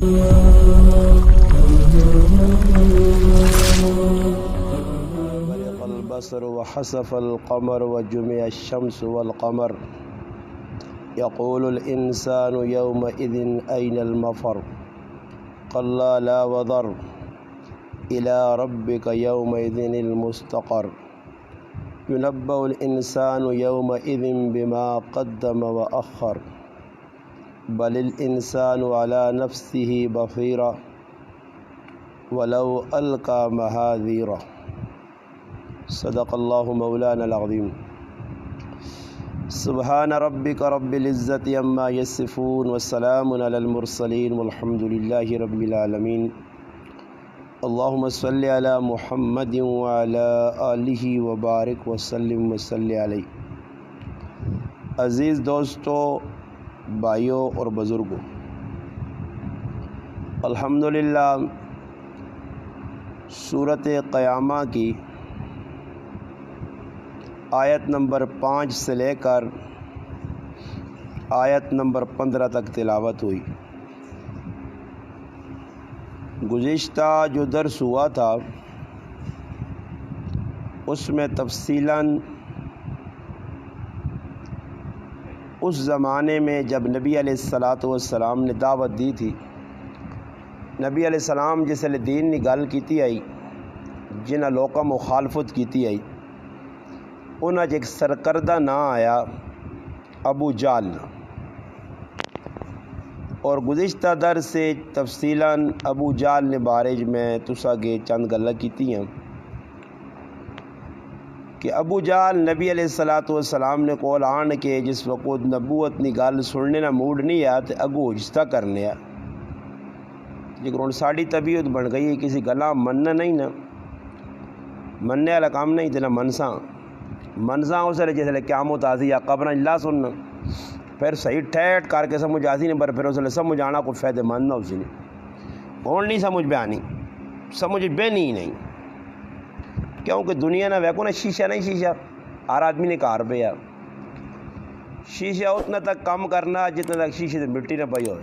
برق البصر وخسف القمر وجمع الشمس والقمر يقول الإنسان يومئذ أين المفر كلا لا وزر إلى ربك يومئذ المستقر ينبأ الإنسان يومئذ بما قدم وأخر بل الإنسان على نفسه بصيرة ولو ألقى معاذيره صدق اللہ مولانا العظیم۔ سبحان ربک رب العزت عما یصفون والسلام علی المرسلین والحمد للہ رب العالمین۔ اللہم صلی علی محمد وعلی آلہ وبارک وسلم وصلی علیہ۔ عزیز دوستو، بھائیوں اور بزرگوں، الحمدللہ سورۃ قیامہ کی آیت نمبر 5 سے لے کر آیت نمبر 15 تک تلاوت ہوئی۔ گزشتہ جو درس ہوا تھا اس میں تفصیلاً اس زمانے میں جب نبی علیہ السلام نے دعوت دی تھی، نبی علیہ السلام جس نے دین کی گل کیتی آئی، جنہیں لوکاں مخالفت کیتی آئی، انہاں ایک سرکردہ نہ آیا ابو جہل، اور گزشتہ درس سے تفصیلاً ابو جہل نے بارے میں تسا کے چند گلاں کیتی ہیں کہ ابو جہل نبی علیہ السلام نے کول آن کے جس وقت نبوت کی گل سننے نہ موڈ نہیں آیا تو اگو اجتا کرنے آ، جگر ہوں ساری طبیعت بن گئی ہے کسی گلاں مننا نہیں نا، مننے والا کام نہیں تو نہ منساں اس لیے جیسے قیامت آتی یا قبر لا سننا، پھر صحیح ٹھیٹ کر کے سمجھ آتی نہیں، پر پھر اس لیے سمجھ آنا کوئی فائدہ مند نہ اسی نے ہوں نہیں سمجھ پہ آنی، سمجھ بہنی ہی نہیں، کیونکہ دنیا نہ ویکو نا شیشہ نہیں، شیشہ ہر آدمی نے کار پہ آ، شیشہ اتنا تک کام کرنا جتنا تک شیشے سے مٹی نہ پئی ہوئے،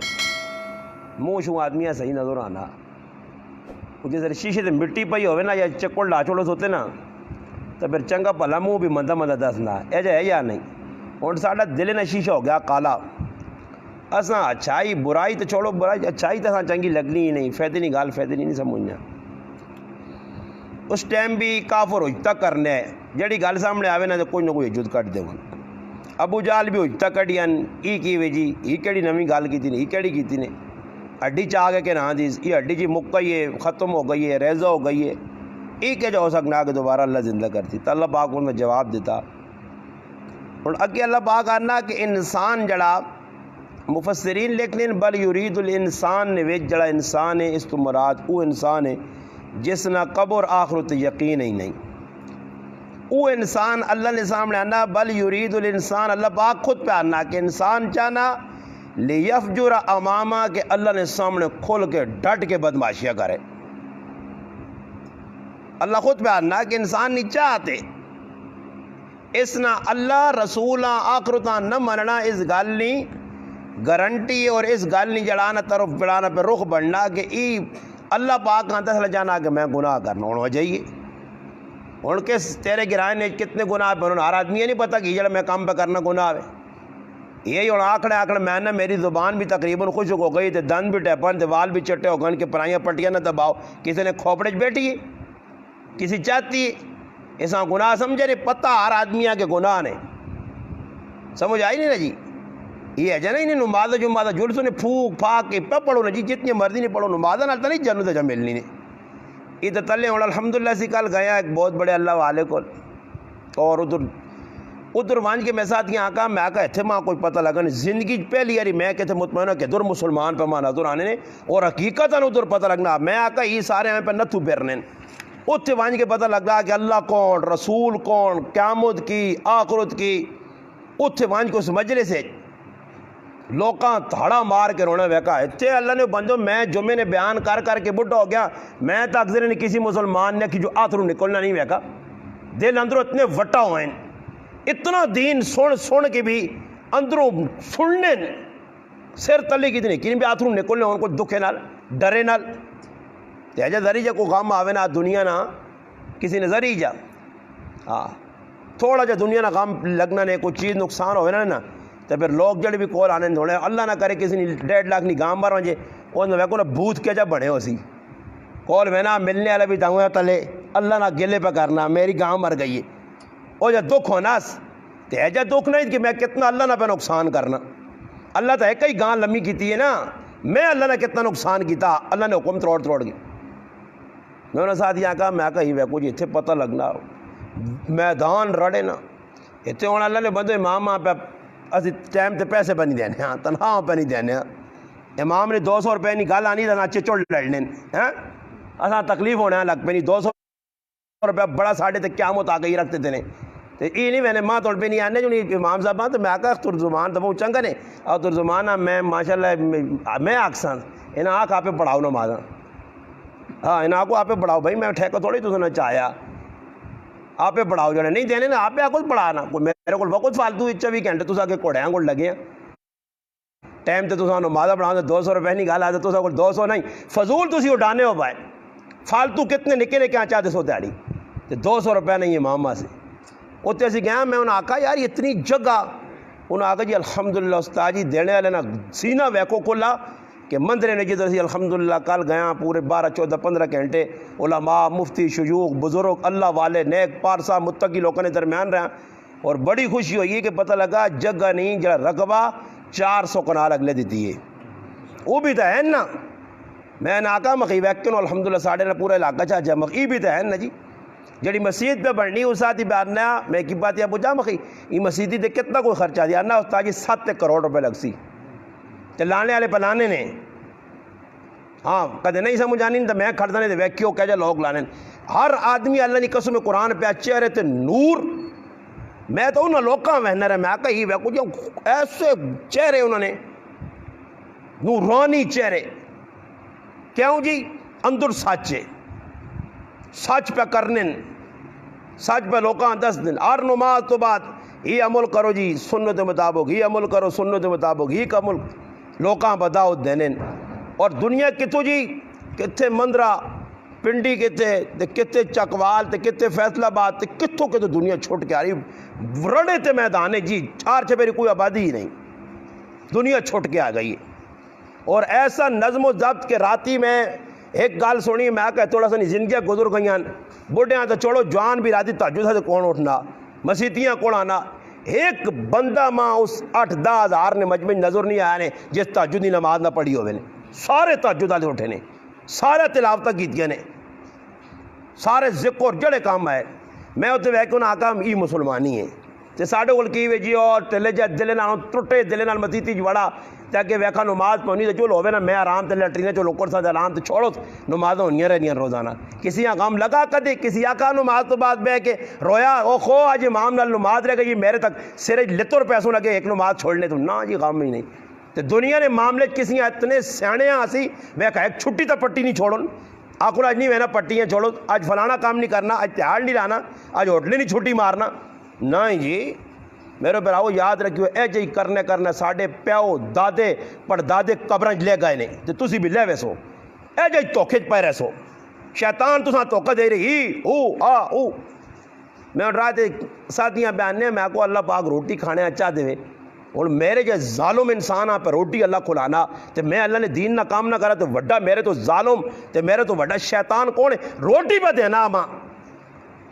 منہ شوں آدمی صحیح نظر آنا، جس شیشے سے مٹی پئی ہوئے نا یا چکڑ لاچوڑس ہوتے نا تو پھر چنگا بھلا منہ بھی مندہ مندہ دسنا یہ جا ہے یا نہیں۔ ہوں ساڈا دل نہ شیشہ ہو گیا کالا، اساں اچھائی برائی تو چھوڑو، برائی اچھائی تو چنگی لگنی ہی نہیں، فائدے نہیں گال فائدے نہیں سمجھنا۔ اس ٹائم بھی کافر اجتا کرنے ہے، جڑی گل سامنے آوے نا تو کوئی نہ کوئی عجت کٹ دے، ابو جہل بھی اجتا کٹیاں کی وے جی یہ کہڑی نویں گل کی نے، یہ کہڑی کی نے، ہڈی چاہ گئے کہ نہ جی یہ ہڈی جی مک گئی ہے، ختم ہو گئی ہے، ریزہ ہو گئی ہے، یہ کہ جو ہو سکنا کہ دوبارہ اللہ زندہ کرتی، تو اللہ پاک انہوں نے جواب دیتا۔ اور اگے اللہ پاک آنا کہ انسان جڑا مفسرین لکھنے بل یرید الانسان نے ویچ جڑا انسان ہے اس تو مراد وہ انسان ہے جس نہ قبر آخرت یقین ہی نہیں، وہ انسان اللہ نے سامنے آنا بل یرید الانسان، اللہ پاک خود پہ آنا کہ انسان چاہنا لیفجر امامہ کہ اللہ نے سامنے کھل کے ڈٹ کے بدماشیاں کرے، اللہ خود پہ آنا کہ انسان نہیں چاہتے اس نہ اللہ رسولاں آخرتاں نہ مننا، اس گل نہیں گارنٹی اور اس گل نہیں جڑانا طرف بڑھانا پہ رخ بڑھنا کہ ای اللہ پاک کا دس جانا کہ میں گناہ کرنا ہوں ہو جائیے، ہوں کس تیرے گرائے نے کتنے گناہ پہ ہر آدمی یہ نہیں پتا کہ جڑا میں کام پہ کرنا گناہ ہے، یہی ہوں آکڑے میں نہ میری زبان بھی تقریباً خشک ہو گئی، تو دند بھی ٹیپن، تو وال بھی چٹے ہو گئے کہ پرائیاں پٹیاں نہ دباؤ، کسی نے کھوپڑے بیٹھی ہے، کسی چاہتی ہے ایسا گناہ سمجھے نہیں، پتہ ہر آدمی کے گناہ نے، سمجھ آئی نہیں نا جی، یہ ہے جانا ہی نہیں نمازہ جمازہ جلسوں نے پھوک پھاک کے پڑھو نا جی، جتنی مرضی نہیں پڑھو، نمازہ نہ نہیں جنت جا ملنی نے، یہ تو تلے ہوں الحمدللہ سی کل گیا ایک بہت بڑے اللہ والے کو، اور ادھر وانج کے میں ساتھ یہاں آکا میں آکا اتھے ماں کوئی پتہ لگا نہیں، زندگی پہلی یاری میں کہتے مطمئنہ کہ در مسلمان پہ ماں نظر آنے نے، اور حقیقت ادھر پتہ لگنا میں آکا یہ سارے ہمیں پہ نتھو پیرنے، اتھے وانج کے پتہ لگ رہا کہ اللہ کون، رسول کون، قیامت کی، آخرت کی، اتھے وانج کو اس مجلس سے لوکاں تھاڑا مار کے رونا ویکا اتھے اللہ نے بندو میں جمعے نے بیان کر کے بڑھا ہو گیا، میں تو اکثر نے کسی مسلمان نے کہ جو آتھروں نکلنا نہیں ویکا، دل اندروں اتنے وٹا ہوئے ہیں، اتنا دین سن کے بھی اندروں سننے سر تلی کتنی کن بھی آتھروں نکلنے ان کو دکھے نال ڈرے نال تیجا ذری جا کو غم آوے نا دنیا نا کسی نے ذری جا ہاں تھوڑا جا دنیا نا غم لگنا نے کوئی چیز نقصان ہوئے نا تو پھر لوگ جڑے بھی کول آنے دھوڑے اللہ نہ کرے کسی نے 1.5 لاکھ نہیں گام مار وجے ان میں کو بھوت کیا جا بڑے ہو سی کول میں نا ملنے والے بھی داؤں تلے اللہ نہ گلے پہ کرنا میری گام مر گئی ہے وہ جا دکھ ہونا تیجا دکھ نہیں کہ میں کتنا اللہ نہ پہ نقصان کرنا اللہ تو ایک ہی گان لمبی کیتی ہے نا میں اللہ نے کتنا نقصان کیتا اللہ نے حکم تروڑ گئی میں انہوں نے ساتھ یہاں کہا میں کہی ویکو جی اتنے پتہ لگنا میدان رڑے نا اتنے ہونا اللہ نے بندے امام پہ اسی ٹائم تے پیسے پہ نہیں دینے ہاں تنخواہ پہ نہیں دینے امام نے 200 روپے نہیں گل آنی تھا چچڑ لڑنے ہاں اصل تکلیف ہونے لگ پہ نہیں 200 روپے بڑا ساڑھے تے قیامت آ گئی رکھتے تھے تو یہ نہیں میں نے ماں توڑ پہ نہیں آنے جو نہیں امام صاحب تو میں آکا ترجمان تو بہت چنگا نے اور ترجمان میں ماشاءاللہ میں آکسان انہیں آنکھ آپ پہ پڑھاؤ نمازاں ہاں انہیں آنکھ آپ پہ پڑھاؤ بھائی میں ٹھیکہ تھوڑی تو سننا چاہیا آپ پہ پڑھاؤ جڑے نہیں دینے نا آپ پہ آکھ پڑھانا میرے کو بہت فالتو 24 گھنٹے تو کے کوڑیاں کو لگے ہیں ٹائم تے تو نمازہ پڑھاؤ 200 روپے نہیں گال آتے تو 200 نہیں فضول تھی اڈانے ہو پائے فالتو کتنے نکے نے کیا چاہتے سو دیہڑی 200 روپے نہیں ہے ماما سے اتنے اسی گیا میں انہیں آکھا یار اتنی جگہ انہیں آکھا جی الحمدللہ استاد جی دینے والے نا سینہ ویکو کھلا کہ مندرے نے جدھر سی الحمدللہ کل گیا پورے 12 14 15 گھنٹے علماء مفتی شیوخ بزرگ اللہ والے نیک پارسا متقی لوگوں نے درمیان رہا اور بڑی خوشی ہوئی کہ پتہ لگا جگہ نہیں جڑا رقبہ 400 کنال اگلے دیتی ہے وہ بھی تو ہے نا میں نے آکھا مخی ویکن الحمدللہ ساڑھے نا پورا علاقہ چاہ جا مخی بھی تو ہے نا جی جڑی مسجد پہ بڑھنی اس ساتھ ہی بیاننا میں کی بات یہ پوچھا مخی یہ مسجدی دے کتنا کوئی خرچہ دیا نا استاد جی 7 کروڑ روپے لگ سی تے لانے والے پلانے نے ہاں کدے نہیں سمجھ آنی تو میں کھڑتا نہیں ویکھیو کہ جا لوگ لانے ہر آدمی اللہ نے قسم قرآن پہ چہرے تے نور میں تو انہوں لوکاں وہنا رہا میں آکا ہی ویکھو جو ایسے چہرے انہوں نے نورانی چہرے کیوں جی اندر سچے سچ پہ کرنے سچ پہ لوکاں 10 دن اور نماز تو بعد یہ عمل کرو جی سنت مطابق یہ عمل کرو سنت مطابق یہ عمل لوکاں بداؤ دینے اور دنیا کتوں جی کتنے مندرہ پنڈی کتے چکوال کتے فیصلہ آباد کتوں کے تو دنیا چھوٹ کے آ رہی رڑے تے میدانے جی 4 چپیری کوئی آبادی ہی نہیں دنیا چھوٹ کے آ گئی ہے اور ایسا نظم و ضبط کے راتی میں ایک گال سنی میں کہ تھوڑا سا نہیں زندگیاں گزر گئیاں بڑھیاں تو چھوڑو جوان بھی راتی تہجد سے کون اٹھنا مسیتیاں کون آنا ایک بندہ ماں اس 8-10 ہزار نے مجمع نظر نہیں آیا نے جس تہجد کی نماز نہ پڑھی ہوئے نے سارے تہجد والے اٹھے نے سارے تلاوتاں کیتیاں نے سارے ذکر جڑے کام آئے میں اتنے ویکھ کے آکھا ای مسلمانی ہے تے ساڈے کول کی وے جی اور تلے جا دل نال ٹوٹے دل نال مسیتی جوڑا تاکہ ویکھا نماز پڑھنی تے چلو ہوے نا میں آرام تے لیٹرینے چ لوکر سا آرام تے چھوڑو نماز ہونیاں رہنیاں روزانہ کسی کام لگا کدے کسی آکا نماز تو بعد بہ کے رویا او خو اج امام نال نماز رہ گئی میرے تک سر لتر پیسوں لگے ایک نماز چھوڑنے تو نہ جی غم ہی نہیں تے دنیا نے معاملے کسی اتنے سیانے آسی ویکھا ایک چھٹی تو پٹی نہیں چھوڑن آخر اج نہیں وہنا پٹیاں چھوڑو اج فلانا کام نہیں کرنا اج تہاڑ نہیں لانا اج ہوٹلے نہیں چھٹی مارنا نہیں جی میرے براؤ یاد رکھیو اے جی کرنے ساڈے پیو دادے پڑدادے قبراں لے گئے نے تے تسی بھی لے ویسو اے جی دھوکے پے رہسو شیطان تساں دھوکا دے رہی او میں رات ساتھیاں بیاننے میں کو اللہ پاک روٹی کھانے اچھا دے اور میرے جو ظالم انسان آپ روٹی اللہ کھلانا تے میں اللہ نے دین نہ کام نہ کرا تو وڈا میرے تو ظالم تے میرے تو وڈا شیطان کون ہے روٹی پہ دینا ماں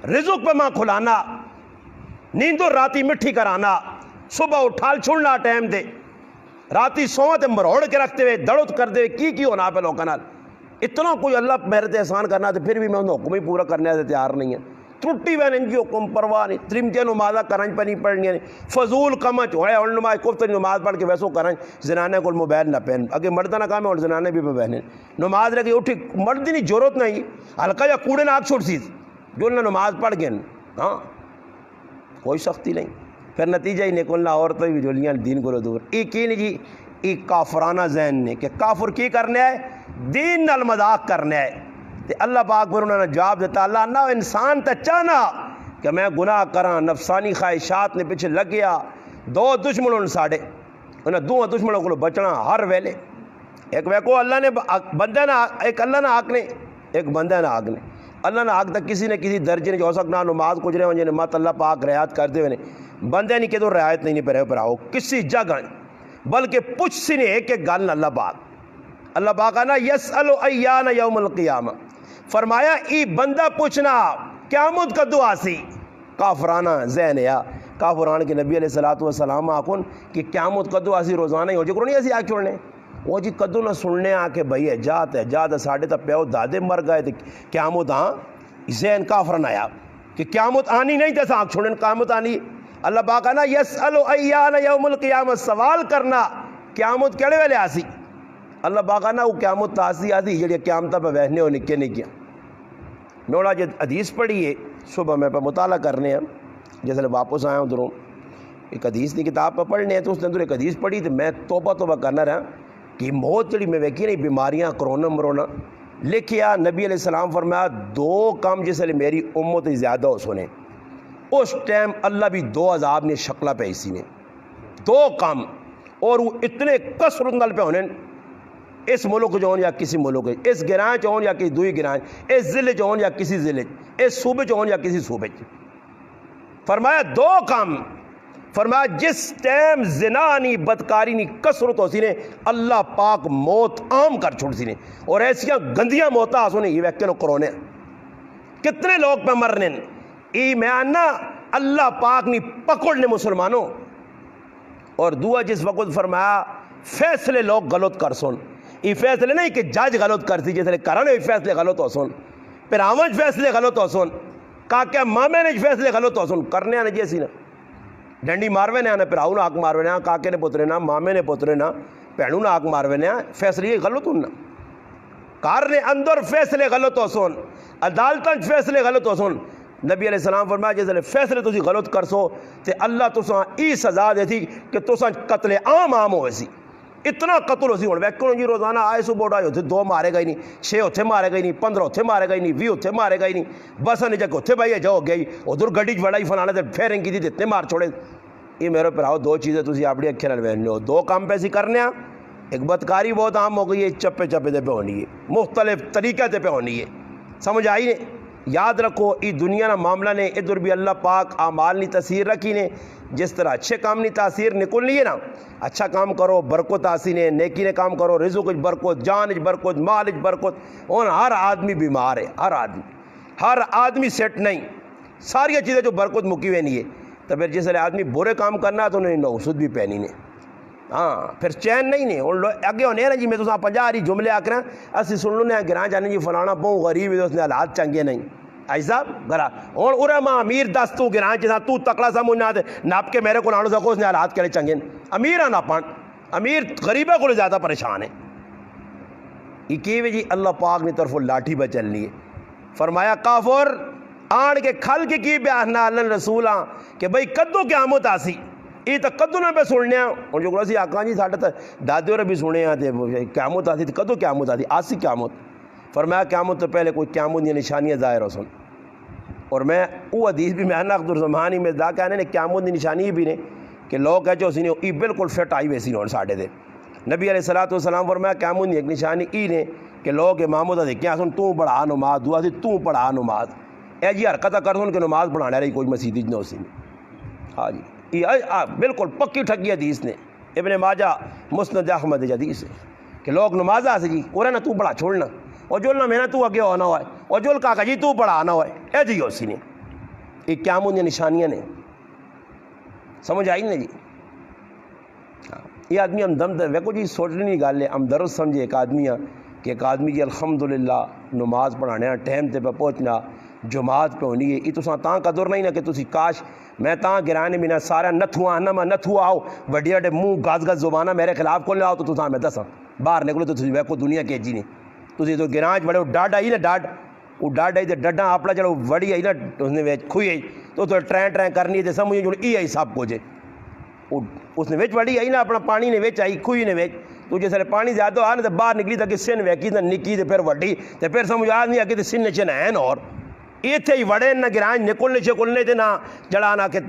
رزق پہ ماں کھلانا نیندو راتی مٹھی کرانا صبح اٹھال چھوڑنا ٹائم دے راتی سوہ تے مروڑ کے رکھتے ہوئے دڑت کر دے کی ہونا پہ لوگوں نال اتنا کوئی اللہ میرے تے احسان کرنا تو پھر بھی میں انہوں حکم ہی پورا کرنے سے تیار نہیں ہے ترٹی وین ان کی حکم پرواہ نہیں ترمتیں نمازہ کرنج پہ نہیں پڑھنی ہے فضول کمچ ہوئے اور نماز کفتر نماز پڑھ کے ویسو کرنج زنانے کو موبائل نہ پہن اگر مردہ نہ کام ہے اور زنانے بھی پہ پہنے نماز رکھے اٹھی مرد نہیں ضرورت نہیں ہلکا یا کوڑے نہ آگ چھوڑ سی جو نہ نماز پڑھ گئے ہاں کوئی سختی نہیں پھر نتیجہ ہی نکلنا عورتیں بھی جولیاں دین کو دور کی نہیں جی ای کافرانہ ذہن نے کہ کافر کی کرنے آئے دین نال مذاق کرنے آئے تے اللہ پاک پر انہوں نے جواب دیتا اللہ نہ انسان تے چاہنا کہ میں گناہ کراں نفسانی خواہشات نے پیچھے لگ گیا دو دشمنوں نے ساڑے انہیں دونوں دشمنوں کو بچنا ہر ویلے. ایک ویکو اللہ نے بندہ نہ ایک اللہ نہ حق نے ایک بندہ نہ حق نے. اللہ نہ حق تک کسی نے کسی درجے نے جو سکنا نماز کچھ رہے ہوں مت اللہ پاک رعایت کرتے ہوئے بندے نہیں کہ تو رعایت نہیں پہ آؤ کسی جگہ بلکہ پوچھ سی نے ایک گل اللہ پاک نا یسأل ایان یوم القیامہ فرمایا ای بندہ پوچھنا قیامت کدو آسی. کافرانہ ذہن یا کافران کے نبی علیہ السلام آکن کہ قیامت کدو آسی روزانہ ہی ہو جائے نہیں ایسی آ چھوڑنے وہ جی کدو نہ سننے آ کے بھائی ہے جات ساڑھے تا پیو دادے مر گئے تھے قیامت ذہن کافران آیا کہ قیامت آنی نہیں تھا آنکھ چھوڑنے قیامت آنی. اللہ پاک نا یسأل ایان یوم القیامہ سوال کرنا قیامت کیڑے ویلے آسی. اللہ پاک نا وہ قیامت تاسی آتی جڑی قیامتہ پہ بہنے ہو نکے نہیں کیا. نوڑا جو حدیث پڑھی ہے صبح میں پہ مطالعہ کرنے ہیں جیسے واپس آیا ہوں دروں ایک حدیث کی کتاب پہ پڑھنے ہیں تو اس نے اندر ایک حدیث پڑھی تو میں توبہ کرنا رہا کہ موت جڑی میں ویکھی نہیں بیماریاں کرونا مرونا لکھیا نبی علیہ السلام فرمایا 2 کام جس لئے میری امت زیادہ ہو سنے اس ٹائم اللہ بھی 2 عذاب نے شکلہ پہ اسی نے 2 کام اور وہ اتنے کثرت نال پہ ہونے اس ملک چون یا کسی ملک اس گران چون یا کسی دوئی گران اس ضلع چون یا کسی ضلع اس صوبے چون یا کسی صوبے. فرمایا 2 کام فرمایا جس ٹائم زنا نہیں بدکاری نہیں کثرت ہو سی نے اللہ پاک موت عام کر چھوڑ سی نے اور ایسیاں گندیاں موتاں آسو نے یہ ویکے لوگ کرونے کتنے لوگ پہ مرنے ای میں آنا اللہ پاک نہیں پکڑنے مسلمانوں. اور دعا جس وقت فرمایا فیصلے لوگ غلط کر سن یہ فیصلے نہیں کہ جج غلط کرتی جیسے کرانے فیصلے غلط ہو سن پھر آمج فیصلے غلط ہو سن کاکہ مامے نے فیصلے غلط ہو سن کرنے آنے جیسی نا ڈنڈی ماروے نے آنا پھر آؤ نہ آگ ماروے نے کاکے نے پترے نا مامے نے پترے نا پہنوں نہ آگ ماروے نے فیصلے یہ غلط ہونا کار نے اندر فیصلے غلط ہو سن عدالتاں فیصلے غلط ہو سن. نبی علیہ السلام فرمایا جیسے فیصلے تسی غلط کر سو تے اللہ تساں ای سزا دیتی کہ تساں قتل عام ہوئے سی اتنا قتل ہو سی ہوں ویکھو جی روزانہ آئے سو بوڑا ہوتے 2 مارے گئی نہیں 6 اتھے مارے گئی نہیں 15 اتھے مارے گئی نہیں 20 اتھے مارے گئی نہیں بس نے جگہ اتھے بھائی جاؤ گئی ادھر گڈی بڑا ہی فلانا تے پھیرنگ کی تھی اتنے مار چھوڑے. یہ میرے پراؤ 2 چیزیں تسی اپنی اکھے نال ویکھنے ہو 2 کام پیسی کرنے ہیں. ایک بدکاری بہت عام ہو گئی ہے چپے تے پہ ہونی ہے مختلف طریقے تے پہ ہونی ہے سمجھ آئی نے. یاد رکھو ای دنیا نا معاملہ نے ادھر بھی اللہ پاک اعمال نی تاثیر رکھی نے جس طرح اچھے کام نی تاثیر نکلنی ہے نا اچھا کام کرو برکت آسی نے نیکی نے کام کرو رزق وچ برکت جان وچ برکت مال وچ برکت. اور ہر آدمی بیمار ہے ہر آدمی سیٹ نہیں ساری چیزیں جو برکت مکی ہوئی نہیں ہے تو پھر جس آدمی برے کام کرنا ہے تو انہیں نوسود بھی پہنی نے پھر چین نہیں نے اگے ہونے نا جی میں تو 50 جملے آ کر اسی سن لوں گراں جانے جی فلانا پوں غریب ہے اس نے حالات چنگے نہیں آئی صاحب گرا ہوں ارے ماں امیر دس تو گراں جیسا تو تکڑا سا مجھے نہ ناپ کے میرے کو آنو سکو اس نے حالات کہڑے چنگے امیر آ ناپن امیر غریبہ کو زیادہ پریشان ہے. یہ کی جی اللہ پاک نے طرف لاٹھی پہ چلنی ہے. فرمایا کافر آن کے کھل کی بیان اللہ رسول کہ بھئی کدو قیامت آسی یہ تو کدو نہ پہ سننے اور جو اسی آقا جی ساڑھے دادے اور بھی سنے ہیں قیامت آتی کدو قیامت آسی قیامت. فرمایا قیامت تو پہلے کوئی قیامت یا نشانیاں ظاہر ہو سن اور میں وہ حدیث بھی میں نقدر زمانی میں دا کہنے نے قیامت دی نشانی بھی نے کہ لوگ ہے جو اسی نے ای بالکل فٹ آئی ویسی نون ساڑھے دے. نبی علیہ السلام فرمایا قیامت دی ایک نشانی ای نے کہ لوگ اماموں دا دیکھیں سن تو پڑھا نماز دعا سی تو پڑھا نماز اے جی حرکتہ کر سن کہ نماز پڑھانے رہی کوئی مسیدی نہ اسی نے. ہاں جی بالکل پکی ٹھگی حدیث نے ابن ماجہ مسند احمد حدیث ہے کہ لوگ نماز آ سے جی اور نا تو بڑا چھوڑنا اور جو نہ میں نے تو اگے ہونا ہوا ہے اور جو کہا جی تو بڑا آنا ہوا ہے اے جی اسی نے یہ قیامت نشانیاں نے سمجھ آئی نا جی. یہ آدمی ہمدرد ویکو جی سوچنے نہیں گل ہے ہمدرد سمجھے ایک آدمی کہ ایک آدمی جی الحمدللہ نماز پڑھانے ٹائم تے پہ پہنچنا جماعت پہ ہونی ہے یہ تو تاں قدر نہیں نا کہ تسی کاش میں تاں گرانے میں سارا نتھو آنا میں نتھو آؤ وڈی وڈے منہ گاز زبانہ میرے خلاف کھولنے آؤ تو تاں میں دساں باہر نکلو تو تسی ویکو دنیا کے جی نہیں تسی تو گراں بڑے ڈاڈ آئی نا ڈاڈ وہ ڈاڈ آئی تو ڈڈاں اپنا چلو وڑی آئی نا اس نے کھوئی آئی تو ٹرین کرنی ہے سمجھ جو ای آئی سب کچھ اس نے وڑی آئی نا اپنا پانی نے آئی کھوئی نے تو جس پانی زیادہ آ تو باہر نکلی تک سن ویکی تو نکی تو پھر وڈی تو پھر سمجھ آ نہیں آ کہ سن چن این اور اتنے ہی وڑے نہ گراں نکلنے شکلنے تے نہ جڑا نہ کہ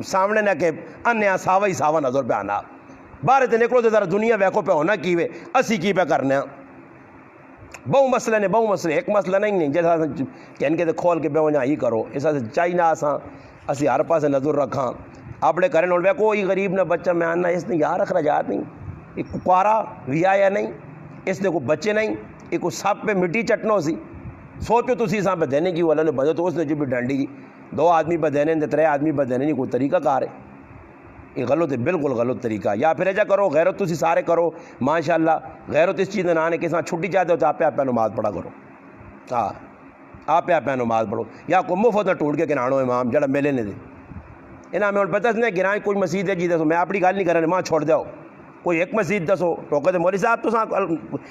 سامنے نہ کہ انیا ساوا ہی ساوا نظر پہ آنا باہر تے نکلو تے ذرا دنیا ویکھو پہ ہونا کی وے اسی کی پہ کرنے ہیں بہو مسئلے نے بہو مسئلے ایک مسئلہ نہیں جیسا کہن کے کھول کے بہو جہاں ہی کرو ایسا چاہیے اسی ہر پاسے نظر رکھاں اپنے کریں اور وے کوئی غریب نہ بچہ میں آنا اس نے یار اخراجات نہیں ایک کپارا ویا یا نہیں اس نے کوئی بچے نہیں ایک کوئی سب پہ مٹی چٹنا سی سوچو تو اسی پہ دینے کی والا نے بجے تو اس نے جو بھی ڈانڈی کی 2 آدمی پہ دینے 3 آدمی پہ دینے نہیں کوئی طریقہ کار ہے یہ غلط ہے بالکل غلط طریقہ یا پھر ایجا کرو غیرت تسی سارے کرو ماشاءاللہ غیرت اس چیز نہ آنے کے ساتھ چھٹی چاہتے ہو تو آپ نماز پڑھا کرو ہاں آپ نماز پڑھو یا کوئی مفت نہ ٹوٹ کے کنانو امام جڑا میلے نے دے انہاں میں پتہ نہیں گرائیں کوئی مسجد ہے جی دسو میں اپنی گل نہیں کرنے ماں چھوڑ دو کوئی ایک مسجد دسو ٹوکے مولوی صاحب تو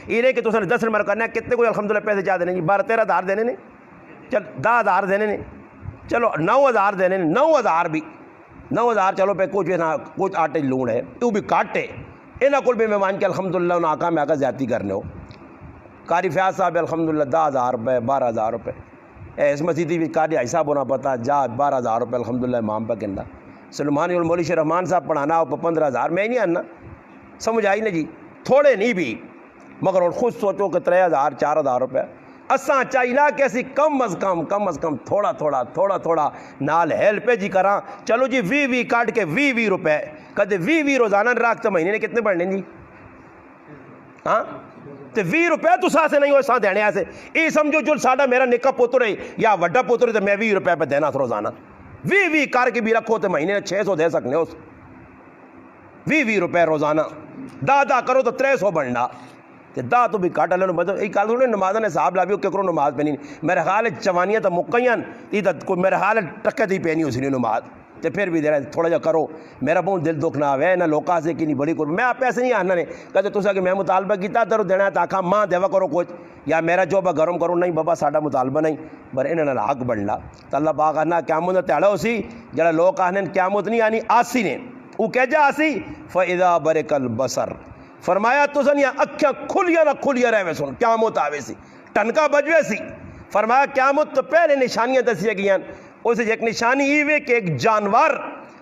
یہ نہیں کہ تو 10 نمبر کرنا کتنے کوئی الحمدللہ پیسے چاہ دینے جی 12-13 ہزار دینے نے چل 10 ہزار دینے نے چلو 9 ہزار دینے نے 9 ہزار بھی 9 ہزار چلو پہ کچھ نہ کچھ آٹے لوڑ ہے تو بھی کاٹے انہاں کو بھی میں مان کے الحمدللہ انہاں آقا میں آقا زیادتی کرنے ہو قاری فیاض صاحب الحمدللہ 10,000 روپے 12,000 روپے اس مسجدی بھی قاری عائشہ صاحب ہونا پتا جا 12,000 روپے الحمدللہ امام پہ کہنا سلمانی المولی شیر رحمان صاحب پڑھانا ہو 15,000 میں نہیں آنا سمجھ آئی نا جی تھوڑے نہیں بھی مگر خود سوچو کہ 3,000 4,000 روپے اساں چاہیے کہ اسی کم از کم تھوڑا نال ہیلپ جی کراں چلو جی 20 کاٹ کے 20 روپے کدے 20 روزانہ رکھ تو مہینے نے کتنے بڑھنے جی ہاں تے 20 روپے تو سے نہیں ہو سا دینے ایسے یہ سمجھو جو ساڈا میرا نکا پوتر ہے یا وڈا پوتر ہے تو میں 20 روپے پہ دینا روزانہ 20 کر کے بھی رکھو تو مہینے 600 دے سکنے ہو 20 روپے روزانہ 10 کرو تو 300 بننا تے دا تو بھی کاٹ لے مطلب ایک کال تھوڑے نماز نے صاحب لا بھی کرو نماز پہ نہیں میرے خیال ہے چوانیاں تو مکیاں یہ تو کوئی میرے خیال ہے ٹکت ہی پینی اسی نے نماز تے پھر بھی دے رہا تھوڑا جا کرو میرا بہت دل دکھ نہ آوے نہ لوکاں سے کی نہیں بڑی کرو میں آپ ایسے نہیں آنا نے کہتے تو کہ میں مطالبہ کیتا درو دینا ہے تاکہ ماں دیوا کرو کچھ یا میرا جو با گرم کرو نہیں بابا ساڈا مطالبہ نہیں پر انہاں نال حق بننا تو اللہ پاک آنا قیامت دا تہاڑا اسی جڑا لوگ آنے قیامت نہیں آنی آسی نے وہ کہہ جا آسی فاذا برق البصر فرمایا تو سن یا اکھیاں کھلیا رہے سن قیامت آوے سی ٹنکا بجوے سی فرمایا قیامت تو پہلے نشانیاں دسیا گئی اس ایک نشانی یہ کہ ایک جانور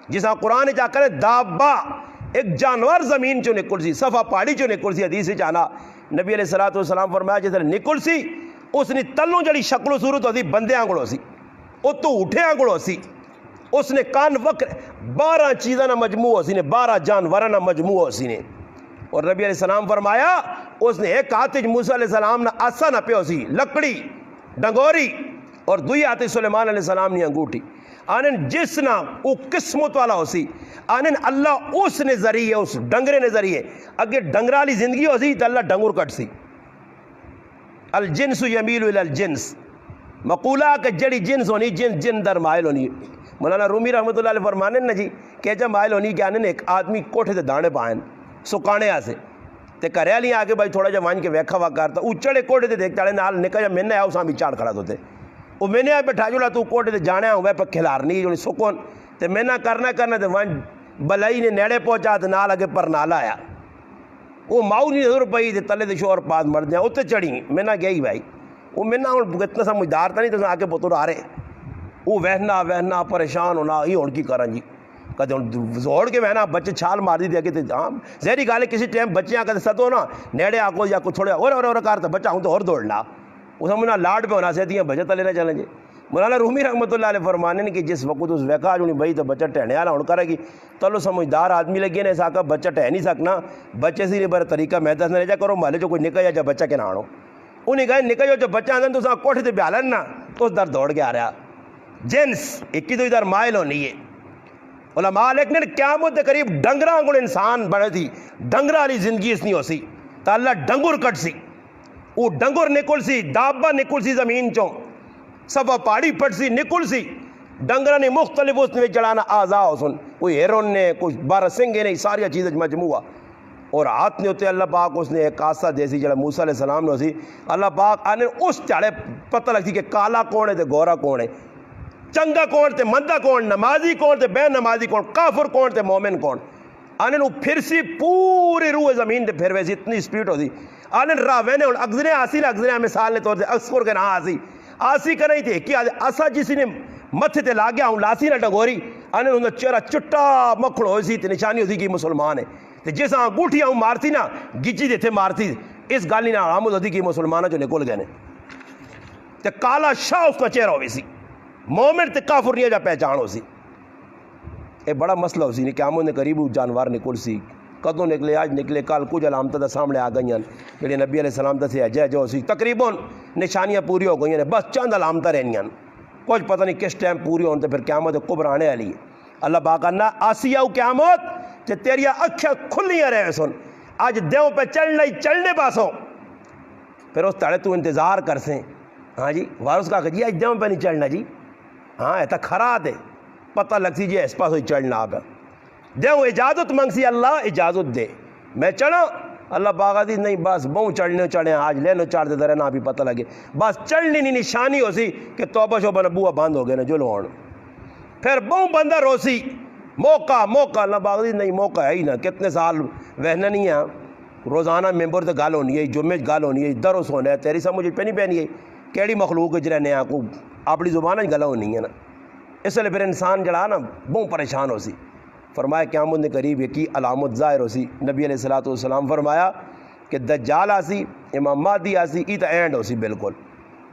جسا قرآن جا کرے دابا ایک جانور زمین چو نکل سی صفا پہاڑی چو نکل سی حدیث جانا نبی علیہ السلام فرمایا جس طرح نکل سی اس نے تلوں جڑی شکل و صورت ہوتی بندے آنگڑوں سی وہ تو اٹھے آنگڑوں سی اس نے کان وقت 12 چیزاں نہ مجموع ہو سی نے 12 جانوراں نہ مجموع ہو سی نے اور نبی علیہ السلام فرمایا اس نے ایک ہاتھ موسیٰ علیہ السلام نہ آسا نہ پیو سی لکڑی ڈنگوری اور دوئی ہاتھ سلیمان علیہ السلام نے انگوٹھی آنن جس نہ وہ قسمت والا ہو سی آنن اللہ اس نے ذریعے اس ڈنگرے نے ذریعے اگر ڈنگرالی زندگی ہو سی تو اللہ ڈنگر کٹ سی الجنس یمیل الی الجنس مقولہ کہ جڑی جنس ہونی جن در مائل ہونی مولانا رومی رحمۃ اللہ علیہ فرمانے نا جی کہ جب مائل ہونی کہ آنن ایک آدمی کوٹھے سے دانے پائیں سکانے آسے تے کرے والی آگے بھائی تھوڑا جا وان کے ویکھا وا کرتا اچڑے کوٹھے تے دیکھ چاڑے نال نکا جا میں آؤ سامی چاڑ کھڑا تو تے وہ میں نے بیٹھا جو تو کوٹھے تے جانے ہوئے پہ کھلارنی جو سکون تے میں نہ کرنا تے وان بلائی نے نیڑے پہنچا تے نال اگے پر نالا آیا وہ ماؤ نہیں ضرور پئی تے تلے تے شور پاس مر جائیں اتنے چڑھی میں نہ گئی بھائی وہ میں نہ اتنا سمجھدار تھا نہیں تو آگے پتر آ رہے وہ وہنا پریشان ہونا ہی ہون کی کرن جی کہتے زوڑ کے وہنا بچے چھال مار دی دے کے ہاں زہری گال ہے کسی ٹائم بچے آ کے ستو نا نیڑے آ کو یا کچھ تھوڑے اور کرتا بچہ ہوں تو اور دوڑنا اس میں لاڈ پہ ہونا سہتی ہیں بچے تلے نہ چلیں جی مولانا رومی رحمۃ اللہ علیہ فرمانے نے کہ جس وقت اس ویکا جو نہیں بھائی تو بچہ ٹہنے والا ہوں کرے گی چلو سمجھدار آدمی لگے نے ایسا کہ بچہ ٹہ نہیں سکنا بچے سے نہیں بڑا طریقہ میں دس نہ جا کرو مالے جو کوئی نکل جا بچہ کے نہ آنو انہیں کہا نکل جو بچہ آدھے تو کوٹھے سے بیالن نا تو اس در دوڑ کے آ رہا جنس ایک تو ادھر مائل ہونی ہے علماء لیکن قیامت کے قریب ڈنگرہ کو انسان بڑھے تھی ڈنگرہ والی زندگی اس نہیں ہو سی تو اللہ ڈنگر کٹ سی وہ ڈنگر نکل سی دابا نکل سی زمین چوں سبا پہاڑی پٹ سی نکل سی ڈنگرہ نے مختلف اس نے چڑھانا آزا ہو سن کوئی ہیرون نے کوئی بارسنگے نے ساری چیزیں مجموعہ اور ہاتھ نے ہوتے اللہ پاک اس نے ایک آسا دے سی جڑا موسیٰ علیہ السلام نے ہو سی اللہ پاک آنے اس چڑھے پتہ لگتی کہ کالا کون ہے تے گورا کون ہے چنگا کون تے مندہ کون نمازی کون تے بے نمازی کون کافر کون تے مومن کون آنن وہ پھر سی پوری روح زمین تے پھر ویسی اتنی سپیڈ ہو دی آنن راہ وینے اور اگزنے آسی اگزنے مثال نے طور سے اکسکر کے نہ آسی کا نہیں تھے کہ آسا جسی نے متھے تے لاگیا ہوں لاسی نہ ڈگوری آنن انہوں چہرہ چٹا مکھڑ ہوئی سی تے نشانی ہوئی کہ مسلمان ہے تے جس انگوٹھی آؤں مارتی نا گچی دے تھے مارتی اس گالی نا آمد ہوتی کہ مسلمانہ جو نکل گئے نے تے کالا شاہ اس کا چہرہ ہوئی سی مومن تے کافر نہیں جا پہچان ہو سی اے بڑا مسئلہ ہو سی نہیں قیامت نے قریب جانوار نکل سی کدوں نکلے آج نکلے کل کچھ علامتیں سامنے آ گئی ہیں جڑے نبی علیہ السلام سے اجے جو سی تقریباً نشانیاں پوری ہو گئی ہیں بس چند علامتیں رہنی ہیں کچھ پتہ نہیں کس ٹائم پوری ہون تے پھر قیامت کبریٰ آنے والی ہے اللہ پاک کہنا آسیہ قیامت تے تیری اکھیں کھلیاں رہے سن آج دیوں پہ چلنا ہی چلنے پاسوں پھر اس تڑے تو انتظار کر سیں ہاں جی وارث کا جی آج دیوں پہ نہیں چلنا جی ہاں ایتا کھرا دے پتہ لگ سی جی اس پاس ہوئی چڑھنا آپ دیو اجازت منگ سی اللہ اجازت دے میں چڑھا اللہ باغا دی نہیں بس بہوں چڑھنے چڑھے آج لینے چڑھ دے درے نہ بھی پتہ لگے بس چڑھنی نہیں نشانی ہو سی کہ توبہ شوبہ نبوہ بند ہو گئے نا جو لوڑ پھر بہوں بندہ رو سی موقع اللہ باغا دی نہیں موقع ہے ہی نا کتنے سال وہنا نہیں ہے روزانہ ممبر تے گال ہونی ہے جمعے گال ہونی ہے درس ہونا ہے تیری سمجھ پہ نہیں پہنی ہے کیڑی مخلوق جرہنے ہیں کو اپنی زبانہ گلا ہونی ہے نا اس لئے پھر انسان جڑا نا بہوں پریشان ہو سی فرمایا قیامت نے قریب کی علامت ظاہر ہو سی نبی علیہ السلام فرمایا کہ دجال آسی امام مہدی آسی ای تا اینڈ ہو سی بالکل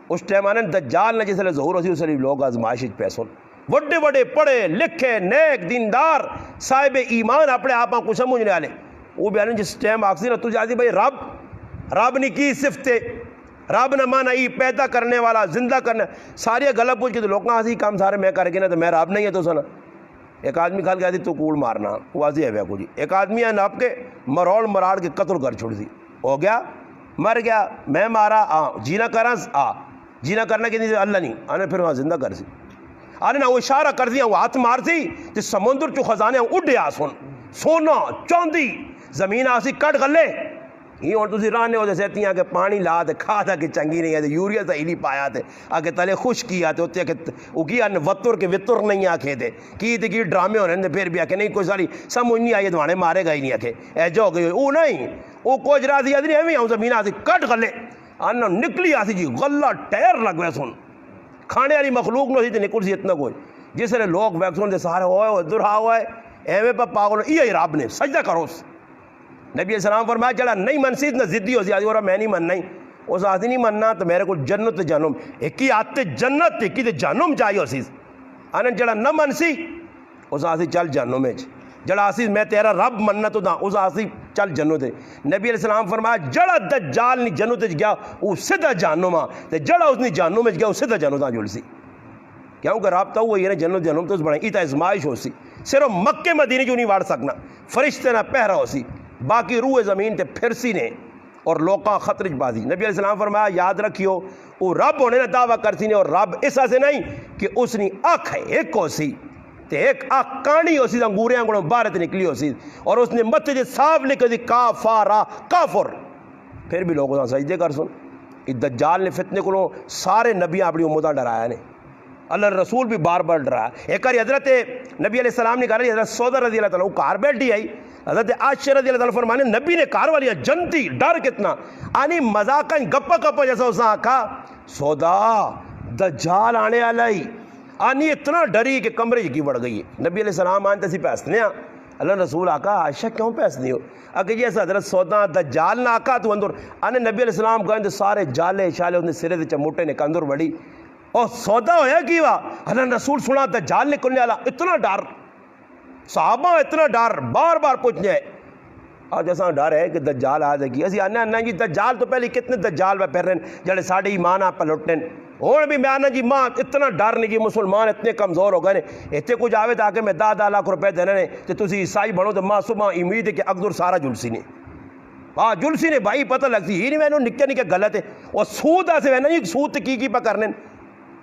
اس ٹائم آنے دجال نے جس لئے ظہور ہو سی اس لئے لوگ آزمائش پیسون بڑے بڑے پڑھے لکھے نیک دیندار صاحب ایمان اپنے آپاں کو سمجھنے والے وہ بھی آنے جس ٹائم آکسی نا تجھے آتی بھائی رب نے کی صفتے رب نہ مانا ای پیدا کرنے والا زندہ کرنے ساری گلہ پوچھ کے تو لوگ آسی کام سارے میں کر کے نا تو میں رب نہیں ہے تو سنا ایک آدمی کھال کے آتی تو کوڑ مارنا واضح ہے بیکو جی ایک آدمی ہے ناپ کے مروڑ مراڑ کے قتل کر چھوڑ دی ہو گیا مر گیا میں مارا جینا کرنا جینا کرنا کہ نہیں اللہ نہیں آنے پھر وہاں زندہ کر سی آنے نا وہ اشارہ کر دیا وہ ہاتھ مار سی تو سمندر چو خزانے اڈے آسن سونا چاندی زمین آسی کٹ گلے یہ اور تسی رانے ہو جیسے ہیں کہ پانی لا دے کھا تھا کہ چنگی نہیں ہے یوریا تا ہی پایا تھے آکے تلے خوش کیا تھے ہوتے ہیں کہ وہ کیا وطر کے وطر نہیں آکھے تھے کی تھی کی ڈرامے ہونے تھے پھر بھی آکے نہیں کوئی ساری سمجھ نہیں آئی دوانے مارے گا ہی نہیں آکے اے جو گئی وہ نہیں وہ کوچ رہا تھی آدھی نہیں ہوں زمین آسی کٹ گلے آنا نکلی آسی جی غلہ ٹیر لگ وے سن کھانے والی مخلوق نو سی تھی نکل سی اتنا کوئی جس نے لوگ ویکسون دے سارے ہوئے درہا ہوئے ایوے پا پاگل یہ رب نے سجدہ کرو نبی علیہ السلام فرمایا جڑا نہیں منسید نہ ضدی ہو سی آدھی اور میں نہیں مننا ہی اس آدھی نہیں مننا تو میرے کو جنت جنم ایک ہی آتے جنت ایک ہی جنم چاہیے اسی آنے جڑا نہ منسی اس آدھی چل جنم میں جڑا آسی میں تیرا رب مننا تو دا اس آدھی چل جنت ہے نبی علیہ السلام فرمایا جڑا دجال نہیں جنت گیا وہ سدھا جنم تے جڑا اس نے جنم میں گیا وہ سدھا جنت جڑ سی کیونکہ رابطہ ہوا یہ جنت جنم تو اس بڑھیں ایتا ازمائش ہو سی صرف مکے مدینے جو نہیں وار سکنا فرشتے نہ پہرا ہو سی باقی روح زمین تے پھر سی نے اور لوکاں خطرج بازی نبی علیہ السلام فرمایا یاد رکھیو وہ رب ہونے نے دعویٰ کرتی نے اور رب ایسا سے نہیں کہ اس نے آنکھ ایک ہو سی تے ایک آنکھ کانی ہو سی انگوریاں گوڑوں بارت نکلی ہو سی اور اس نے مت جے صاف لکھ دی کافارا کافر پھر بھی لوگوں سے سجدے کر سن دجال نے فتنے کو سارے نبیاں اپنی امتاں ڈرایا نے اللہ رسول بھی بار بار ڈرایا ایک بار حضرت نبی علیہ السلام نے کہا حضرت سودا رضی اللہ تعالیٰ وہ کار بیٹھی آئی حضرت عائشہ رضی اللہ تعالیٰ فرمانے نبی نے کار والی جنتی ڈر کتنا آنی مذاقاں گپا گپا جیسا اس نے آکھا سودا دجال آنے آلائی آنی اتنا ڈری کہ کمرے کی بڑھ گئی نبی علیہ السلام آنتے سی پیسنے اللہ رسول آکھا عائشہ کیوں پیسنی ہو اگر یہ حضرت سودا دجال نہ آکھا تو اندر آنے نبی علیہ السلام کہا سارے جالے شالے انہیں سرے دے چموٹے نے کندر بڑی اور سودا ہویا کی وا اللہ رسول سنا دجال نکلنے والا اتنا ڈر صحابہ اتنا ڈر بار بار پوچھنے اور جیسا ڈر ہے کہ دجال آ جائے گی اسی آنا نا جی دجال تو پہلے کتنے دجال پہ پھر رہے ہیں جڑے ساڑھے ایمان آپ پہ لٹنے اور بھی میں آنا جی ماں اتنا ڈر نہیں جی مسلمان اتنے کمزور ہو گئے اتنے کچھ آوے تاکہ میں 10 لاکھ روپے دینے تو تسی عیسائی بڑھو تو ماں صبح امید ہے کہ اقدر سارا جلسی نے ہاں جلسی نے بھائی پتہ لگتی ہی نہیں میں نے نکے غلط ہے اور سود آسے میں نا جی سود کی پہ کرنے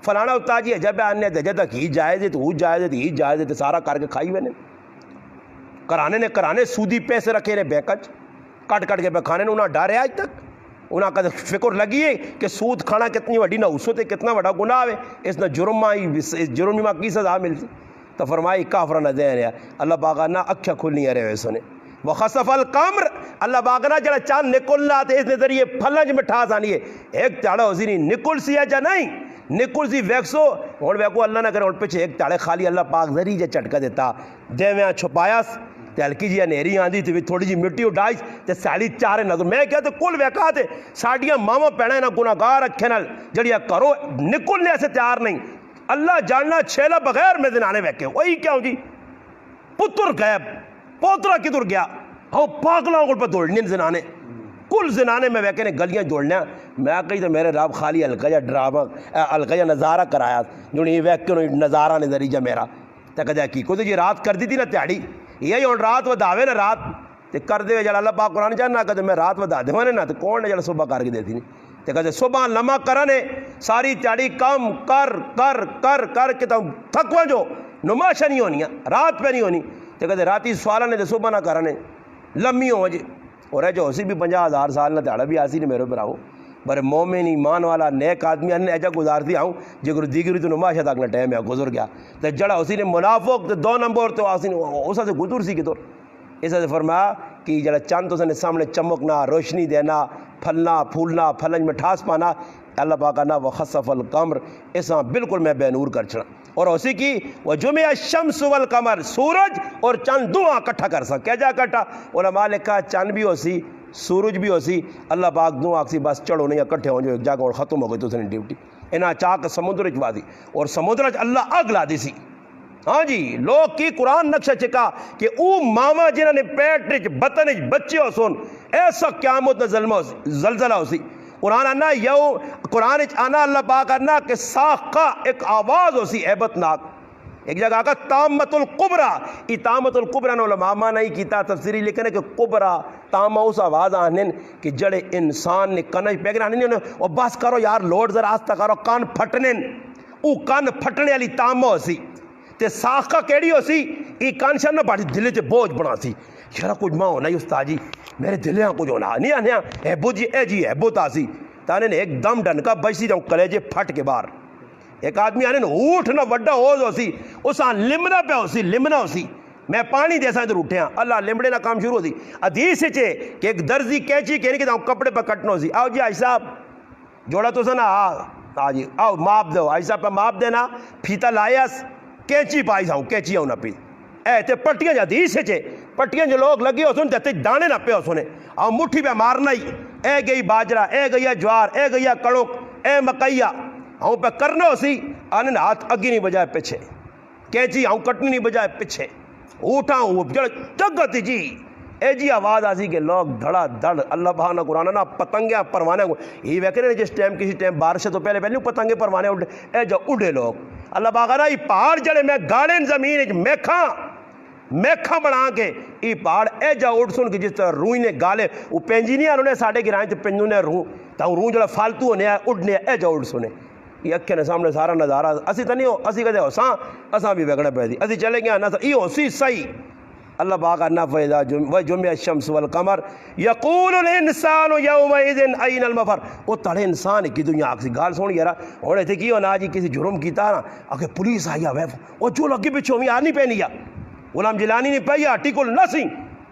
فلانا اتنا جی جب آنے دے تک ہی جائز ہے تو ہی جائز ہے تو ہی جائز ہے تو سارا کر کے کھائی میں نے کرانے سودی پیسے رکھے نے بینکچ کٹ کے پہ کھانے انہاں ڈر ہے آج تک انہاں کا فکر لگی ہے کہ سود کھانا کتنی وڈی نہ حصت ہے کتنا بڑا گناہ ہے اس نے جرم ماں کی سزا ملتی تو فرمائی کافر نہ دے رہا اللہ باغانہ اکھیا کھلنی ہے رہے سنے وخسف القمر اللہ باغانہ جڑا چاند نکلنا تے اس نے ذریعے پھلنج میں ٹھاس آنی ہے ایک تاڑا ہو سی نہیں نکل سی ہے جا نہیں نکل سی ویکسو اور ویکو اللہ نہ کرے اور پیچھے ایک تاڑے خالی اللہ پاک ذریعے جا چٹکا دیتا دیویاں چھپایاس تے ہلکی جی ہنیری آندی تے تھوڑی جی مٹی اڈائی تے سیلی چارے نظر میں کہتے کل ویکا تے ساڈیاں ماواں بھیناں نہ گناہگار رکھے نال جڑیاں کرو نکلنے سے تیار نہیں اللہ جاننا چھیلا بغیر میں زنانے ویکے وہی کیوں جی پتر غائب پوترا کدھر گیا ہاں پاگلاں کو پہ دوڑنے زنانے کل زنانے میں ویکے نے گلیاں دوڑنے میں کہی تو میرے رب خالی ہلکا جا ڈرامہ ہلکا جا نظارہ کرایا جو نہیں ویکے نظارہ نظری جا میرا تے کہا کی کو تو جی رات کر دی تھی نا تیاڑی یہی ہوں رات وداوے نا رات تے کر دے جڑا اللہ پاک قرآن چاہنا کہ میں رات ودا دے نا تو کون نے جڑا صبح کر کے دیتی نہیں تے کہتے صبح لمحہ کرنے ساری تیاڑی کم کر کر کر کر کے تو تھکواں جو نماشا نہیں ہونی رات پہ نہیں ہونی تے کہتے راتی سوالا نے تے صبح نہ کرنے لمحی ہو جی اور جو اسی بھی 50,000 سال نہ تیاڑا بھی آسی نے میرے پر آؤ بڑے مومن ایمان والا نیک آدمی نے ایجا گزارتی آؤں جگر دیگری تو نماشا تک نہ ٹائم ہے گزر گیا تو جڑا اسی نے منافق تو 2 نمبر تو آسی نے اسا سے گزر سی کدھر اسا سے فرمایا کہ جڑا چاند تو نے سامنے چمکنا روشنی دینا پھلنا پھولنا پھلن مٹھاس پانا اللہ پاک کہنا وخسف القمر اسا بالکل میں بے نور کر چھڑا اور اسی کی وجمع الشمس والقمر سورج اور چاند دعا کٹھا کر سا کیا جا کٹھا علماء نے کہا چاند بھی ہو سی سورج بھی ہو سی اللہ پاک دعا آکسی بس چڑھو نہیں کٹھے ہو جو ایک جگہ اور ختم ہو گئی تو اس نے ڈیوٹی انہاں چاک سمندر چوا دی اور سمندر اللہ اگ لا دی سی ہاں جی لوگ کی قرآن نقشہ چکا کہ او ماما جنہوں نے پیٹ بطن بچے ہو سن ایسا قیامت نہ زلزلہ ہو سی قرآن آنا یو قرآن آنا اللہ پاک آنا کہ ساقہ ایک آواز ہو سی عیبت ناک ایک جگہ کا تامت القبرہ ای تامت القبرہ نے علماء نہیں کیتا تفسیری لکھنے کہ قبرہ تامہ اس آواز آنن کہ جڑے انسان نے کنج پیگن آنن اور بس کرو یار لوڈ ذرا آستا کرو کان پھٹنن او کان پھٹنے والی تامہ ہو سی تے ساخہ کیڑی ہو سی ای کان شان نہ پاڑی دلے تے بوجھ بنا سی شرا کچھ ماں ہونا ہی استاد جی میرے دلیاں کچھ ہونا نہیں آنیا احبو جی اے جی احبو تاسی تانے نے ایک دم ڈنکا بچ جاؤں کلیجے پھٹ کے باہر ایک آدمی آنے اوٹھ نہ وڈا ہوز ہو سی اساں لمنا پہ ہو سی لمنا ہو سی میں پانی دے سا ادھر اٹھے ہاں اللہ لمڑے نہ کام شروع ہو سی حدیث چے کہ ایک درزی کینچی کہنے کہ کپڑے پہ کٹنا ہو سی آؤ جی آئی صاحب جوڑا تو سنا آ جی آؤ ماپ دو آئی صاحب پہ ماپ دینا پھیتا لائیس کینچی پائی ساؤں کینچی ہوں نہ پی اے تے پٹیاں جا حدیث چے پٹیاں جو لوگ لگی ہو سن تے دانے نہ پہ ہو سنے آؤ مٹھی پہ مارنا ہی اے گئی باجرہ اے گئی جوار اے گئی کڑک اے مکئیہ ہوں پہ کرنا ہو سی آنے ہاتھ اگی نہیں بجائے پیچھے کینچی ہوں کٹنی نہیں بجائے پیچھے اٹھا ہوں جگہ تھی جی اے جی آواز آسی کہ لوگ دھڑا دھڑ اللہ بہانہ قرآن نا پتنگیں پروانے یہ ویکھے رہے جس ٹائم کسی ٹائم بارش تو پہلے پتنگیں پروانے اٹھے اے جو اڑے لوگ اللہ باغانا یہ پہاڑ جڑے میں گالین زمین میکھاں بنا کے یہ پہاڑ اے جا اٹھ سن کہ جس طرح روئی نے گالے وہ پینجی نہیں آنے ساڑھے گرائیں تو پینجو نے روح جڑا فالتو ہونے اڑنے اے جا اٹھ سنے یہ اکھے نے سامنے سارا نظارہ اسی تو نہیں ہو اسی کہتے ہو ساں اساں بھی وگڑے پہ دی اسی چلے گیا نہ یہ ہو سی صحیح اللہ پاک انا فیضا وجمع الشمس والقمر یقول الانسان یومئذ این المفر وہ تڑے انسان کی دنیا آکسی گال سونی یارا ہونے تھے کیوں نا جی کسی جرم کیتا نا اکھے پولیس آیا وہ جو لگی پچھو میں آنی پہ نہیں غلام جیلانی نہیں پہ ٹکل نہ سی